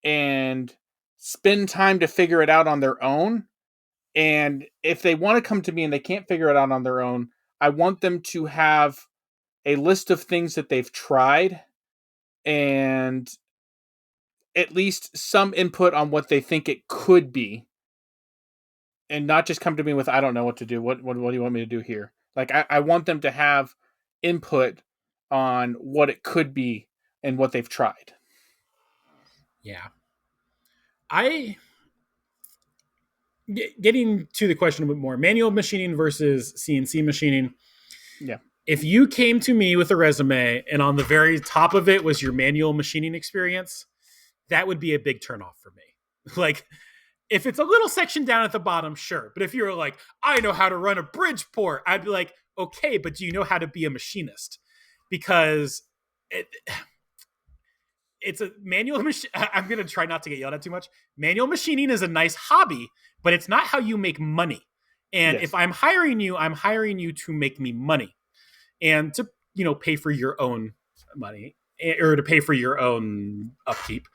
and spend time to figure it out on their own. And if they want to come to me and they can't figure it out on their own, I want them to have a list of things that they've tried and at least some input on what they think it could be, and not just come to me with I don't know what to do. What do you want me to do here? Like I want them to have input on what it could be and what they've tried. Yeah. I getting to the question a bit more, manual machining versus CNC machining. Yeah. If you came to me with a resume and on the very top of it was your manual machining experience, that would be a big turnoff for me. Like, if it's a little section down at the bottom, sure. But if you're like, I know how to run a Bridgeport, I'd be like, okay, but do you know how to be a machinist? Because it's a manual machine. I'm going to try not to get yelled at too much. Manual machining is a nice hobby, but it's not how you make money. And Yes. if I'm hiring you to make me money and to, pay for your own money or to pay for your own upkeep.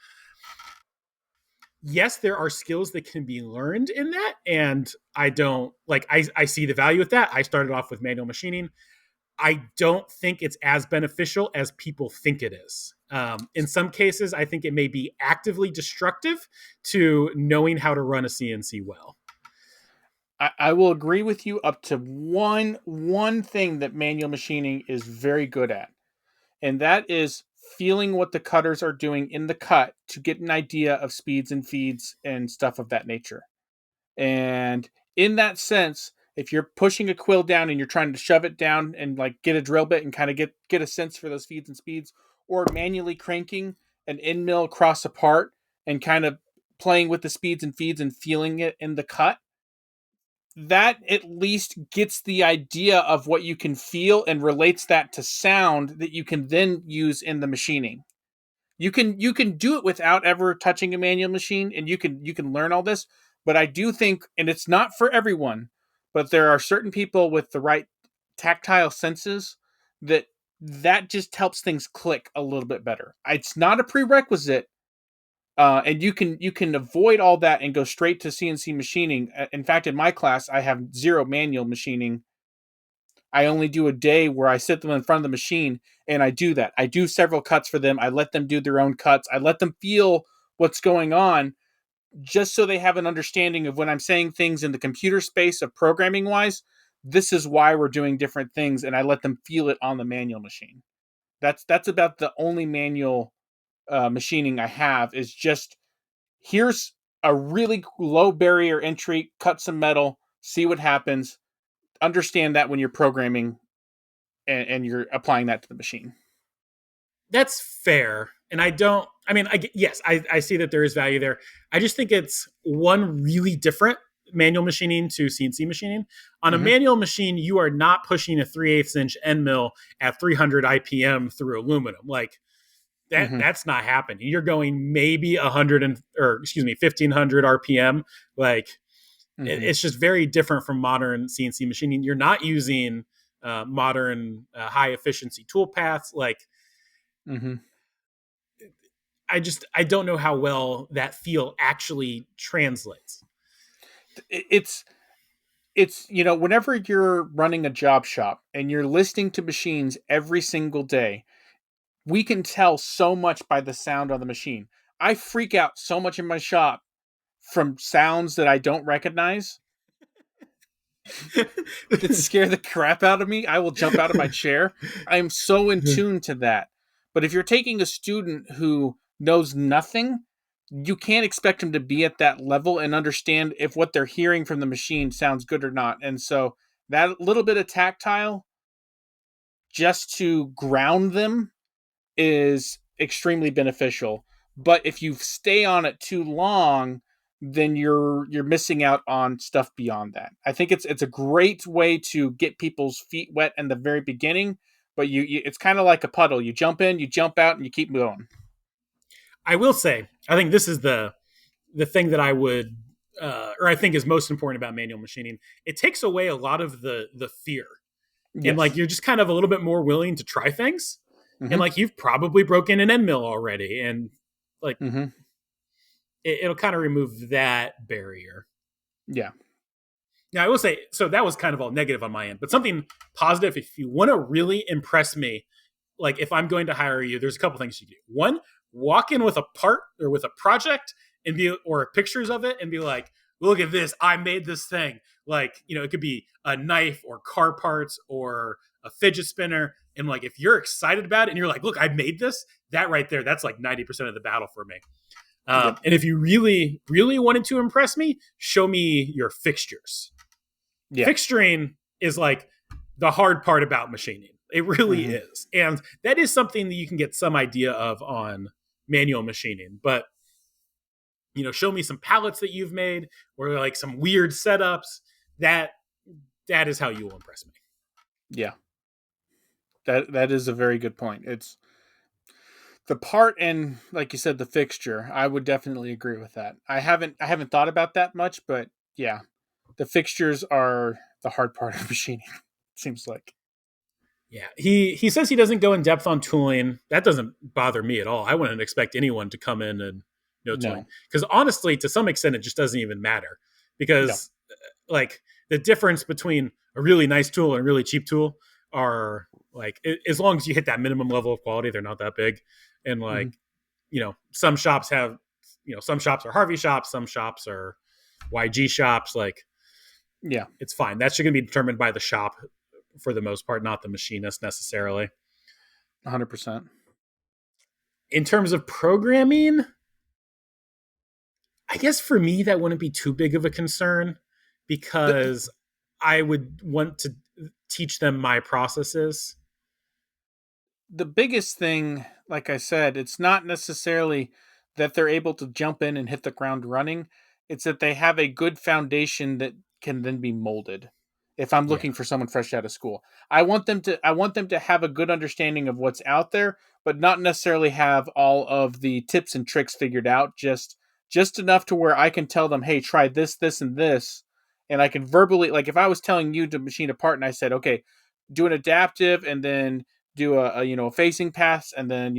Yes, there are skills that can be learned in that. And I don't I see the value with that. I started off with manual machining. I don't think it's as beneficial as people think it is. In some cases, I think it may be actively destructive to knowing how to run a CNC well. I will agree with you up to one thing that manual machining is very good at, and that is feeling what the cutters are doing in the cut to get an idea of speeds and feeds and stuff of that nature. And in that sense, if you're pushing a quill down and you're trying to shove it down and like get a drill bit and kind of get a sense for those feeds and speeds, or manually cranking an end mill across a part and kind of playing with the speeds and feeds and feeling it in the cut, that at least gets the idea of what you can feel and relates that to sound that you can then use in the machining. You can do it without ever touching a manual machine, and you can learn all this. But I do think, and it's not for everyone, but there are certain people with the right tactile senses that just helps things click a little bit better. It's not a prerequisite, and you can avoid all that and go straight to CNC machining. In fact, in my class, I have zero manual machining. I only do a day where I sit them in front of the machine and I do that. I do several cuts for them. I let them do their own cuts. I let them feel what's going on just so they have an understanding of when I'm saying things in the computer space of programming wise, this is why we're doing different things, and I let them feel it on the manual machine. That's about the only manual machining I have is just here's a really low barrier entry, cut some metal, see what happens. Understand that when you're programming and you're applying that to the machine. That's fair. And I don't, I mean, yes, I see that there is value there. I just think it's one really different manual machining to CNC machining. On a Mm-hmm. manual machine, you are not pushing a 3/8 inch end mill at 300 IPM through aluminum. Like Mm-hmm. that's not happening. You're going maybe 100 or excuse me, 1500 RPM. Like Mm-hmm. it's just very different from modern CNC machining. You're not using modern high efficiency tool paths. Like Mm-hmm. I don't know how well that feel actually translates. It's whenever you're running a job shop and you're listening to machines every single day, we can tell so much by the sound on the machine. I freak out so much in my shop from sounds that I don't recognize that scare the crap out of me. I will jump out of my chair. I am so in tune to that. But if you're taking a student who knows nothing, you can't expect them to be at that level and understand if what they're hearing from the machine sounds good or not. And so that little bit of tactile just to ground them is extremely beneficial. But if you stay on it too long, then you're missing out on stuff beyond that. I think it's a great way to get people's feet wet in the very beginning, but you it's kind of like a puddle. You jump in, you jump out, and you keep going. I will say, I think this is the thing that I would, or I think is most important about manual machining. It takes away a lot of the fear, and like Yes. you're just kind of a little bit more willing to try things, and Mm-hmm. like you've probably broken an end mill already, and like Mm-hmm. it'll kind of remove that barrier. Yeah. Now, I will say, so that was kind of all negative on my end, but something positive. If you want to really impress me, like if I'm going to hire you, there's a couple things you do. One, walk in with a part or with a project and be, or pictures of it and be like, look at this, I made this thing. Like, it could be a knife or car parts or a fidget spinner. And like, if you're excited about it and you're like, look, I made this, that right there, that's like 90% of the battle for me. Yep. And if you really, really wanted to impress me, show me your fixtures. Yeah. Fixturing is like the hard part about machining. It really Mm-hmm. is. And that is something that you can get some idea of on manual machining. But, show me some pallets that you've made or like some weird setups. That is how you will impress me. Yeah. That is a very good point. It's the part and like you said, the fixture. I would definitely agree with that. I haven't thought about that much, but yeah, the fixtures are the hard part of machining. It seems like. Yeah, he says he doesn't go in depth on tooling. That doesn't bother me at all. I wouldn't expect anyone to come in and know tooling No. because honestly, to some extent, it just doesn't even matter No. because like the difference between a really nice tool and a really cheap tool. are like, as long as you hit that minimum level of quality, they're not that big. And Mm-hmm. like, some shops have, some shops are Harvey shops, some shops are YG shops. Like, Yeah, it's fine. That's going to be determined by the shop for the most part, not the machinist necessarily. 100%. In terms of programming, I guess for me that wouldn't be too big of a concern, because I would want to teach them my processes. The biggest thing, like I said, it's not necessarily that they're able to jump in and hit the ground running. It's that they have a good foundation that can then be molded. If I'm Yeah. looking for someone fresh out of school, I want them to have a good understanding of what's out there, but not necessarily have all of the tips and tricks figured out. Just enough to where I can tell them, "Hey, try this, this, and this," and I can verbally, like if I was telling you to machine a part and I said, "Okay, do an adaptive and then do a facing pass and then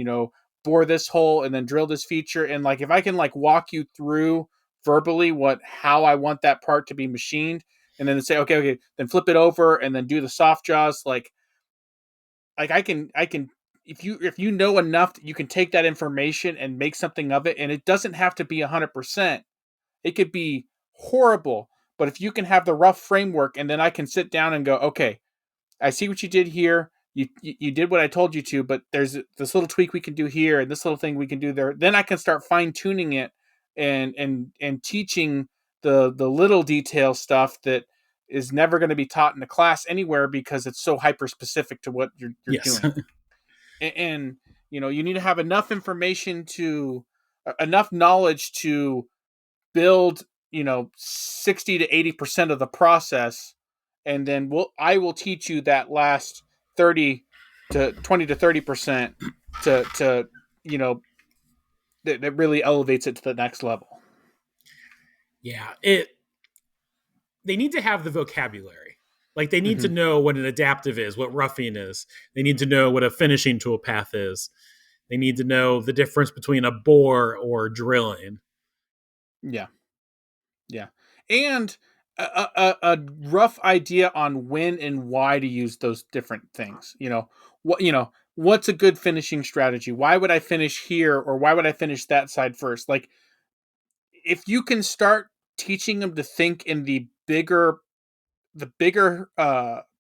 bore this hole and then drill this feature," and like if I can like walk you through verbally what how I want that part to be machined, and then say okay, then flip it over and then do the soft jaws, like I can if you know enough, you can take that information and make something of it, and it doesn't have to be 100%. It could be horrible, but if you can have the rough framework, and then I can sit down and go, okay, I see what you did here. You did what I told you to, but there's this little tweak we can do here and this little thing we can do there. Then I can start fine tuning it and teaching the little detail stuff that is never going to be taught in a class anywhere because it's so hyper specific to what you're Yes. doing. And you need to have enough information to enough knowledge to build 60 to 80% of the process, and then I will teach you that last 30 to 20 to 30% to you know that really elevates it to the next level. Yeah. They need to have the vocabulary. Like, they need to Mm-hmm. know what an adaptive is, what roughing is. They need to know what a finishing tool path is. They need to know the difference between a bore or drilling. Yeah, yeah, and a rough idea on when and why to use those different things. What's a good finishing strategy? Why would I finish here, or why would I finish that side first? Like, if you can start teaching them to think in the bigger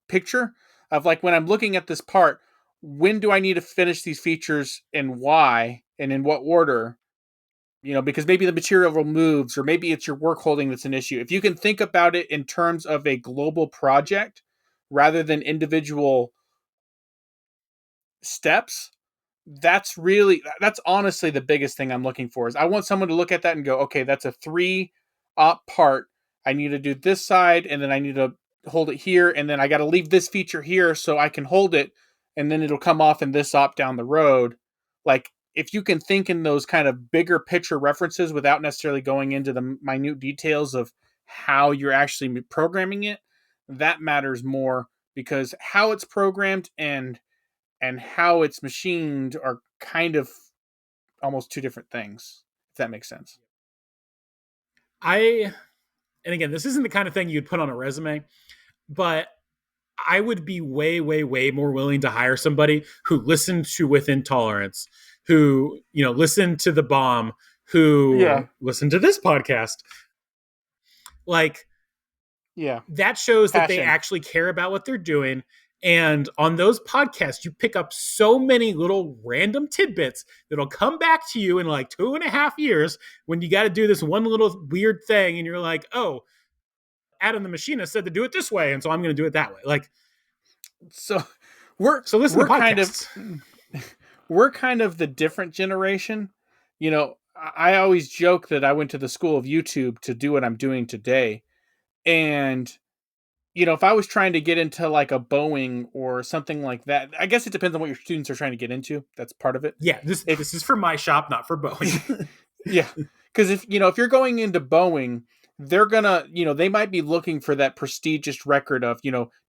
picture of, like, when I'm looking at this part, when do I need to finish these features and why and in what order? Because maybe the material moves, or maybe it's your work holding that's an issue. If you can think about it in terms of a global project rather than individual steps, that's honestly the biggest thing I'm looking for. Is I want someone to look at that and go, okay, that's a 3-op part. I need to do this side, and then I need to hold it here, and then I got to leave this feature here so I can hold it, and then it'll come off in this op down the road. Like, if you can think in those kind of bigger picture references without necessarily going into the minute details of how you're actually programming it, that matters more, because how it's programmed and how it's machined are kind of almost two different things, if that makes sense. I and again, this isn't the kind of thing you'd put on a resume, but I would be way, way, way more willing to hire somebody who listened to Within Tolerance, who, listened to The Bomb, Yeah. who listened to this podcast. Like, Yeah. that shows that they Passion. actually care about what they're doing. And on those podcasts, you pick up so many little random tidbits that'll come back to you in like 2.5 years when you got to do this one little weird thing. And you're like, oh, Adam the machinist said to do it this way. And so I'm going to do it that way. Like, So we're so listen to we're kind of podcasts. we're kind of the different generation. I always joke that I went to the school of YouTube to do what I'm doing today. And if I was trying to get into like a Boeing or something like that, I guess it depends on what your students are trying to get into. That's part of it. Yeah, If this is for my shop, not for Boeing. Yeah, because if you're going into Boeing, they're gonna they might be looking for that prestigious record of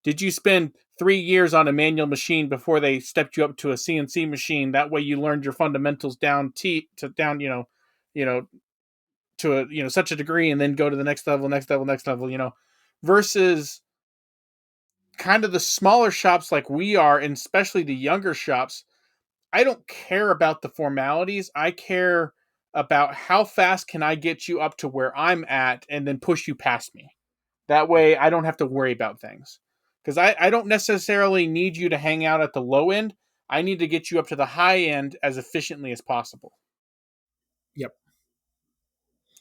did you spend 3 years on a manual machine before they stepped you up to a CNC machine? That way you learned your fundamentals down to down you know to a such a degree, and then go to the next level, next level, next level. Versus kind of the smaller shops like we are, and especially the younger shops, I don't care about the formalities. I care about how fast can I get you up to where I'm at and then push you past me. That Yep. way I don't have to worry about things. Because I don't necessarily need you to hang out at the low end. I need to get you up to the high end as efficiently as possible. Yep.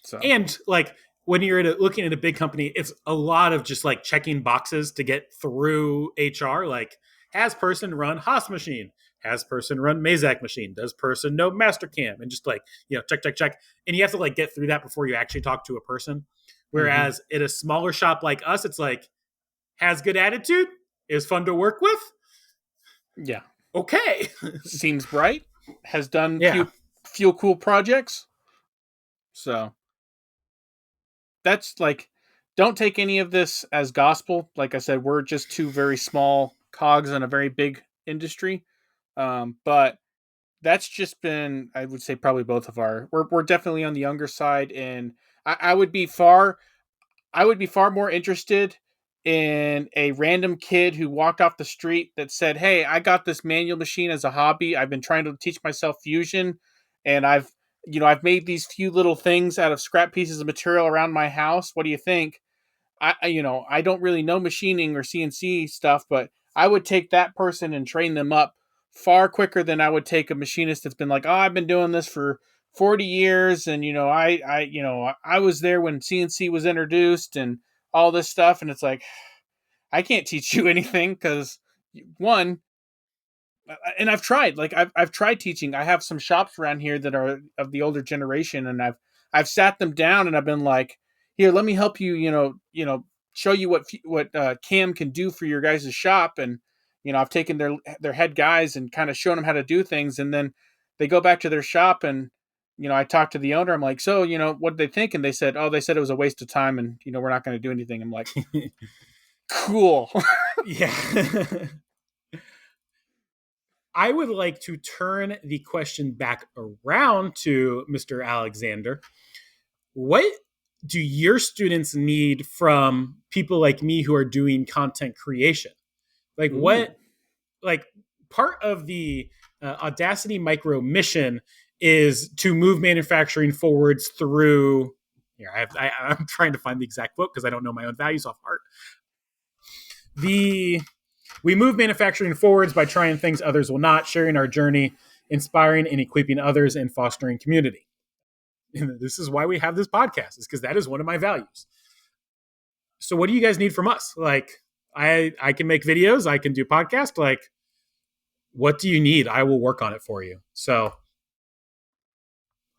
So, And like when you're looking at a big company, it's a lot of just like checking boxes to get through HR. Like, has person run Haas machine? Has person run Mazak machine? Does person know Mastercam? And just like, check, check, check. And you have to like get through that before you actually talk to a person. mm-hmm. Whereas at a smaller shop like us, it's like, has good attitude, is fun to work with. Yeah. Okay. Seems bright, has done Yeah. few cool projects. So, that's like, don't take any of this as gospel. Like I said, we're just two very small cogs in a very big industry. But that's just been, I would say, probably both of we're definitely on the younger side, and I would be far more interested in a random kid who walked off the street that said, "Hey, I got this manual machine as a hobby. I've been trying to teach myself fusion, and I've made these few little things out of scrap pieces of material around my house. What do you think?" I don't really know machining or CNC stuff, but I would take that person and train them up far quicker than I would take a machinist that's been like, "Oh, I've been doing this for 40 years, and I was there when CNC was introduced and all this stuff." And it's like, I can't teach you anything because, one, and I've tried teaching. I have some shops around here that are of the older generation, and I've sat them down and I've been like, "Here, let me help you, show you what Cam can do for your guys' shop." And I've taken their head guys and kind of shown them how to do things, and then they go back to their shop, and I talked to the owner. I'm like, "So, what did they think?" And they said, "Oh, they said it was a waste of time, and we're not going to do anything." I'm like, "Cool." Yeah. I would like to turn the question back around to Mr. Alexander. What do your students need from people like me who are doing content creation? Like, Ooh. like part of the Audacity Micro mission is to move manufacturing forwards through. Here, I'm trying to find the exact quote because I don't know my own values off heart. We move manufacturing forwards by trying things others will not, sharing our journey, inspiring and equipping others, and fostering community. And this is why we have this podcast, is because that is one of my values. So what do you guys need from us? Like, I can make videos, I can do podcasts. Like, what do you need? I will work on it for you. So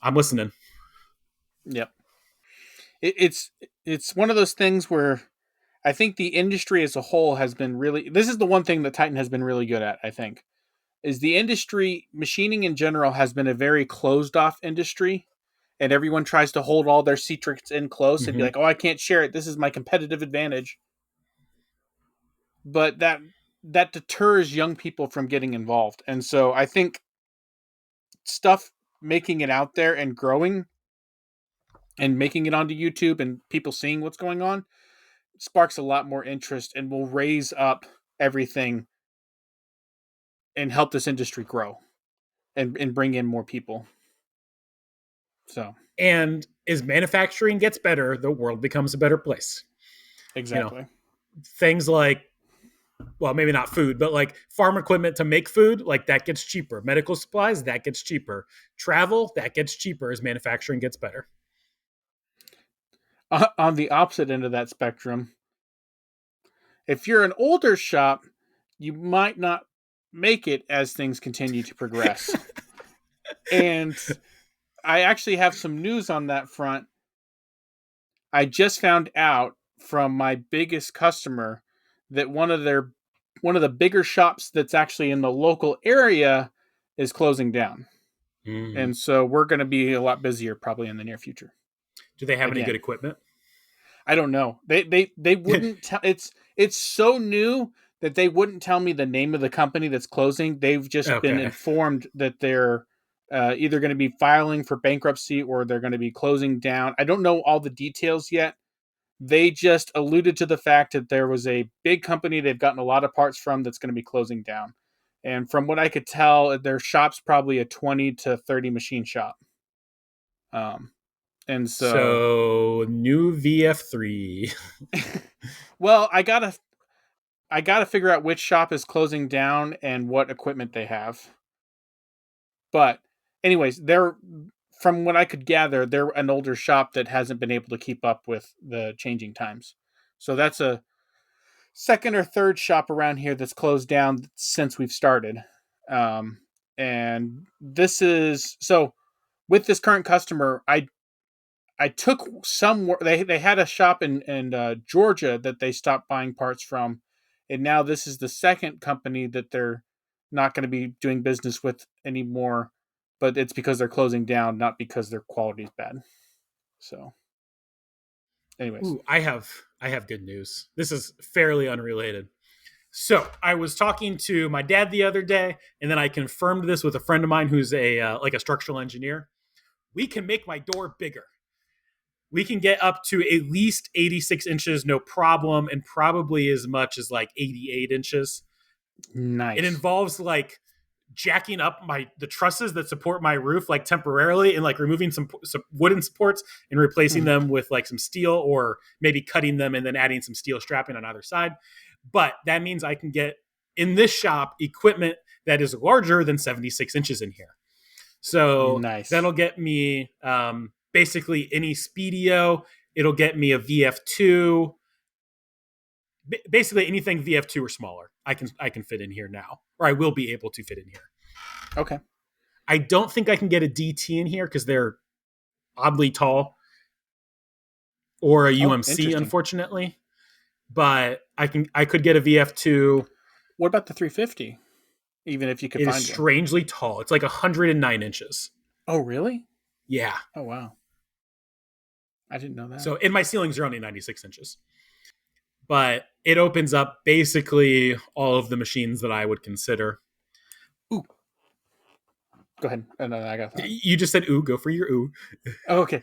I'm listening. Yep. It's one of those things where I think the industry as a whole has been really. This is the one thing that Titan has been really good at. I think is the industry machining in general has been a very closed off industry, and everyone tries to hold all their secrets in close and be Mm-hmm. like, "Oh, I can't share it. This is my competitive advantage." But that deters young people from getting involved, and so I think stuff making it out there and growing and making it onto YouTube and people seeing what's going on sparks a lot more interest and will raise up everything and help this industry grow and bring in more people. So, And as manufacturing gets better, the world becomes a better place. You know, exactly. things like, well, maybe not food, but like farm equipment to make food, like that gets cheaper. Medical supplies, that gets cheaper. Travel, that gets cheaper as manufacturing gets better. On the opposite end of that spectrum, if you're an older shop, you might not make it as things continue to progress. And I actually have some news on that front. I just found out from my biggest customer that one of the bigger shops that's actually in the local area is closing down. Mm. And so we're going to be a lot busier probably in the near future. Do they have any good Again, equipment? I don't know. They wouldn't tell. It's so new that they wouldn't tell me the name of the company that's closing. They've just been Okay. informed that they're either going to be filing for bankruptcy or they're going to be closing down. I don't know all the details yet, They just alluded to the fact that there was a big company they've gotten a lot of parts from that's going to be closing down. And from what I could tell, their shop's probably a 20 to 30 machine shop. Um, and so, So new VF3. well, I gotta figure out which shop is closing down and what equipment they have. But, anyways, they're from what I could gather, they're an older shop that hasn't been able to keep up with the changing times. So that's a second or third shop around here that's closed down since we've started. Um, and this is so with this current customer, I took some. They had a shop in Georgia that they stopped buying parts from, and now this is the second company that they're not going to be doing business with anymore. But it's because they're closing down, not because their quality is bad. So, anyways, Ooh, I have good news. This is fairly unrelated. So I was talking to my dad the other day, and then I confirmed this with a friend of mine who's a like a structural engineer. We can make my door bigger. We can get up to at least 86 inches, no problem, and probably as much as like 88 inches. It nice. involves like jacking up the trusses that support my roof like temporarily and like removing some wooden supports and replacing Mhm. them with like some steel, or maybe cutting them and then adding some steel strapping on either side. But that means I can get in this shop equipment that is larger than 76 inches in here. So Nice. that'll get me basically any Speedio. It'll get me a VF2. Basically anything VF2 or smaller. I can fit in here now, or I will be able to fit in here. Okay. I don't think I can get a DT in here because they're oddly tall, or a Oh, UMC, interesting. unfortunately. But I could get a VF2. What about the 350? Even if you could It is find one. strangely tall. It's like 109 inches. Oh, really? Yeah. Oh, wow. I didn't know that. So, and my ceilings are only 96 inches. But it opens up basically all of the machines that I would consider. Ooh, go ahead. And then I got that. You just said ooh, go for your ooh. Oh, okay.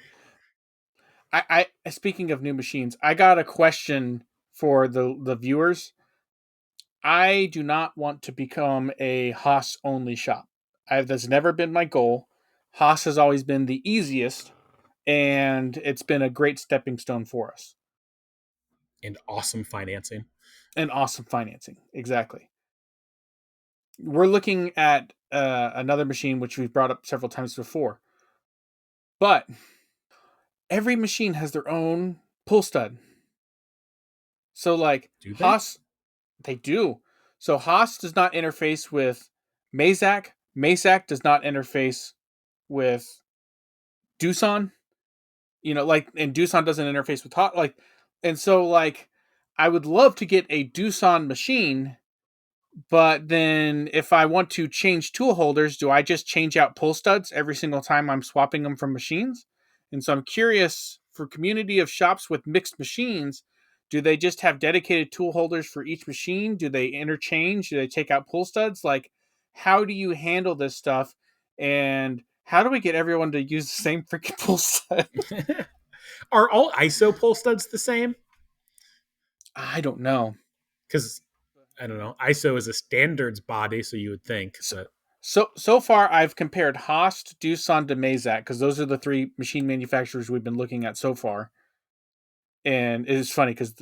I speaking of new machines, I got a question for the viewers. I do not want to become a Haas only shop. That's never been my goal. Haas has always been the easiest, and it's been a great stepping stone for us. And awesome financing. And awesome financing. Exactly. We're looking at another machine which we've brought up several times before, but every machine has their own pull stud. So like Do they? Haas, they do. So Haas does not interface with Mazak. Mazak does not interface with Doosan. Like, and Doosan doesn't interface with Haas. Like, and so like, I would love to get a Doosan machine, but then if I want to change tool holders, do I just change out pull studs every single time I'm swapping them from machines? And so I'm curious, for community of shops with mixed machines, do they just have dedicated tool holders for each machine? Do they interchange? Do they take out pull studs? Like, how do you handle this stuff? And how do we get everyone to use the same freaking pull stud? Are all ISO pull studs the same? I don't know. Because I don't know. ISO is a standards body, so you would think, So, but so far, I've compared Haas, Doosan to Mazak because those are the three machine manufacturers we've been looking at so far. And it's funny because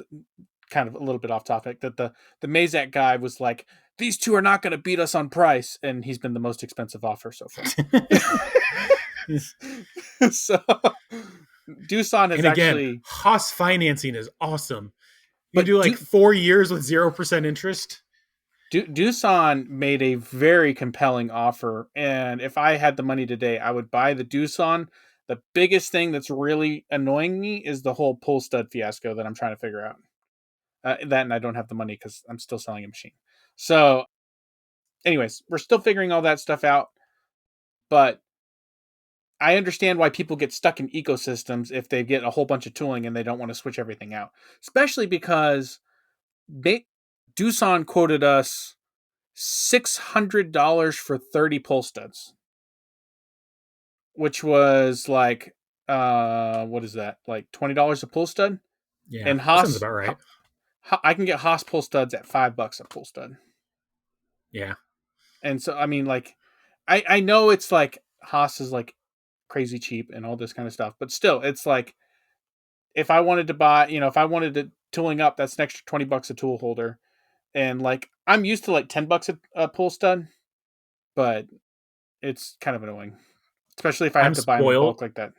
kind of a little bit off topic that the Mazak guy was like, "These two are not going to beat us on price," and he's been the most expensive offer so far. So Doosan has and again, actually, Haas financing is awesome. You can but do like 4 years with 0% interest. Doosan made a very compelling offer, and if I had the money today, I would buy the Doosan. The biggest thing that's really annoying me is the whole pull stud fiasco that I'm trying to figure out. That and I don't have the money because I'm still selling a machine. So, anyways, we're still figuring all that stuff out, but I understand why people get stuck in ecosystems if they get a whole bunch of tooling and they don't want to switch everything out, especially because Doosan quoted us $600 for 30 pull studs, which was like what is that? Like $20 a pull stud? Yeah, And that sounds about right. I can get Haas pull studs at $5 a pull stud. Yeah. And so, I mean, like, I know it's like Haas is like crazy cheap and all this kind of stuff, but still, it's like if I wanted to buy, if I wanted to tooling up, that's an extra $20 a tool holder. And like, I'm used to like $10 a pull stud, but it's kind of annoying, especially if I have I'm to buy them in spoiled. bulk like that.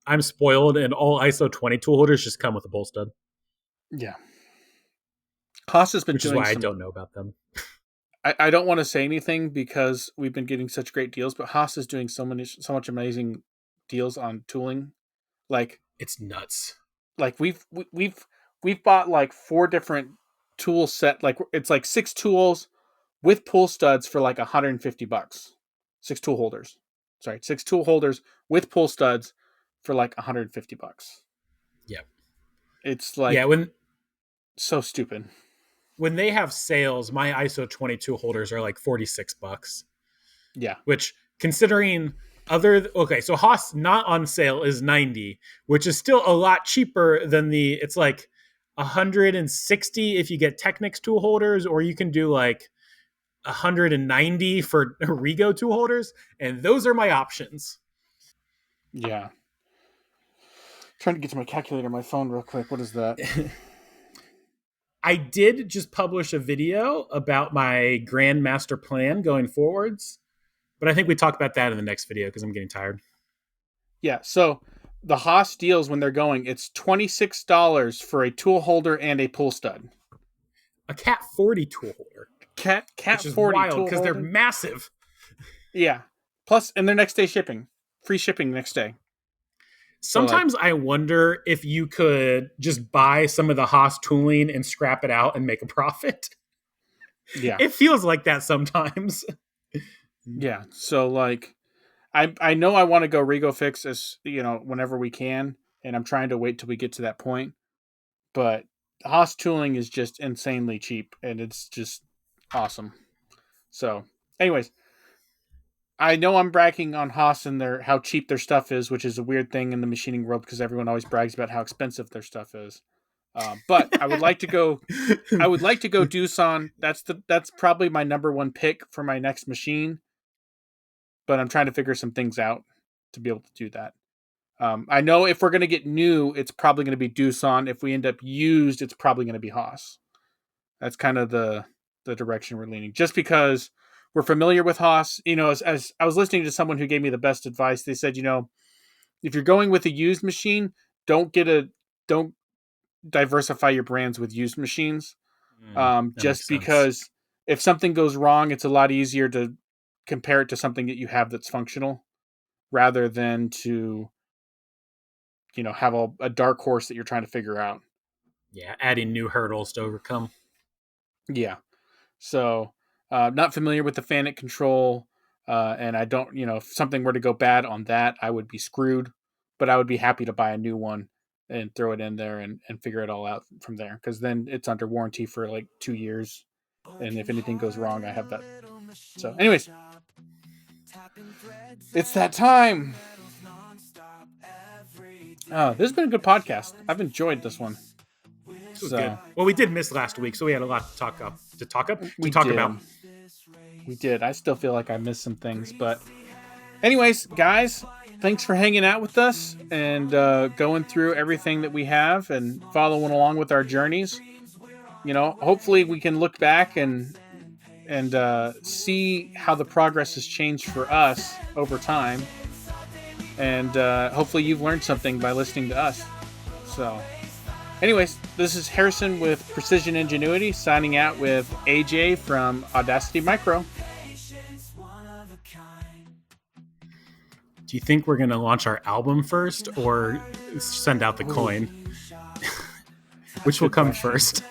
I'm spoiled, and all ISO 20 tool holders just come with a pull stud, Yeah. Haas has been which is doing why I some. don't know about them. I don't want to say anything because we've been getting such great deals, but Haas is doing so much amazing deals on tooling. Like It's nuts. we've bought like 4 different tool set. Like it's like 6 tools with pull studs for like $150. 6 tool holders. Sorry, 6 tool holders with pull studs for like $150. Yeah. It's Yeah, like so stupid. when they have sales, my ISO 22 holders are like $46, Yeah. which considering so Haas not on sale is 90, which is still a lot cheaper than it's like 160 if you get Technics tool holders, or you can do like 190 for Rigo tool holders, and those are my options. Yeah. Trying to get to my calculator on my phone real quick. What is that? I did just publish a video about my grand master plan going forwards, but I think we talk about that in the next video because I'm getting tired. Yeah. So the Haas deals when they're going, it's $26 for a tool holder and a pull stud. A Cat 40 tool holder, Cat which is 40 wild tool because they're holder. massive. Yeah. Plus, and their next day shipping, free shipping next day. So like, Sometimes I wonder if you could just buy some of the Haas tooling and scrap it out and make a profit. yeah, It feels like that sometimes. yeah. So like, I know I want to go Rego fix as whenever we can, and I'm trying to wait till we get to that point. But Haas tooling is just insanely cheap, and it's just awesome. So, anyways, I know I'm bragging on Haas and how cheap their stuff is, which is a weird thing in the machining world because everyone always brags about how expensive their stuff is. But I would like to go. I would like to go Doosan. That's probably my number one pick for my next machine. But I'm trying to figure some things out to be able to do that. I know if we're going to get new, it's probably going to be Doosan. If we end up used, it's probably going to be Haas. That's kind of the direction we're leaning. Just because we're familiar with Haas, as I was listening to someone who gave me the best advice, they said, if you're going with a used machine, don't don't diversify your brands with used machines. That Just makes sense. because if something goes wrong, it's a lot easier to compare it to something that you have that's functional rather than to, have a dark horse that you're trying to figure out. Yeah, adding new hurdles to overcome. Yeah. So, not familiar with the Fanuc control, and I don't, if something were to go bad on that, I would be screwed. But I would be happy to buy a new one and throw it in there and figure it all out from there, because then it's under warranty for like 2 years, and if anything goes wrong, I have that. So, anyways, it's that time. Oh, this has been a good podcast. I've enjoyed this one. This was good. So Well, we did miss last week, so we had a lot to we talk about. did. We did. I still feel like I missed some things, but anyways, guys, thanks for hanging out with us and going through everything that we have and following along with our journeys. Hopefully we can look back and see how the progress has changed for us over time, and hopefully you've learned something by listening to us. So, anyways, this is Harrison with Precision Ingenuity signing out with AJ from Audacity Micro. Do you think we're going to launch our album first or send out the coin? Which will come first?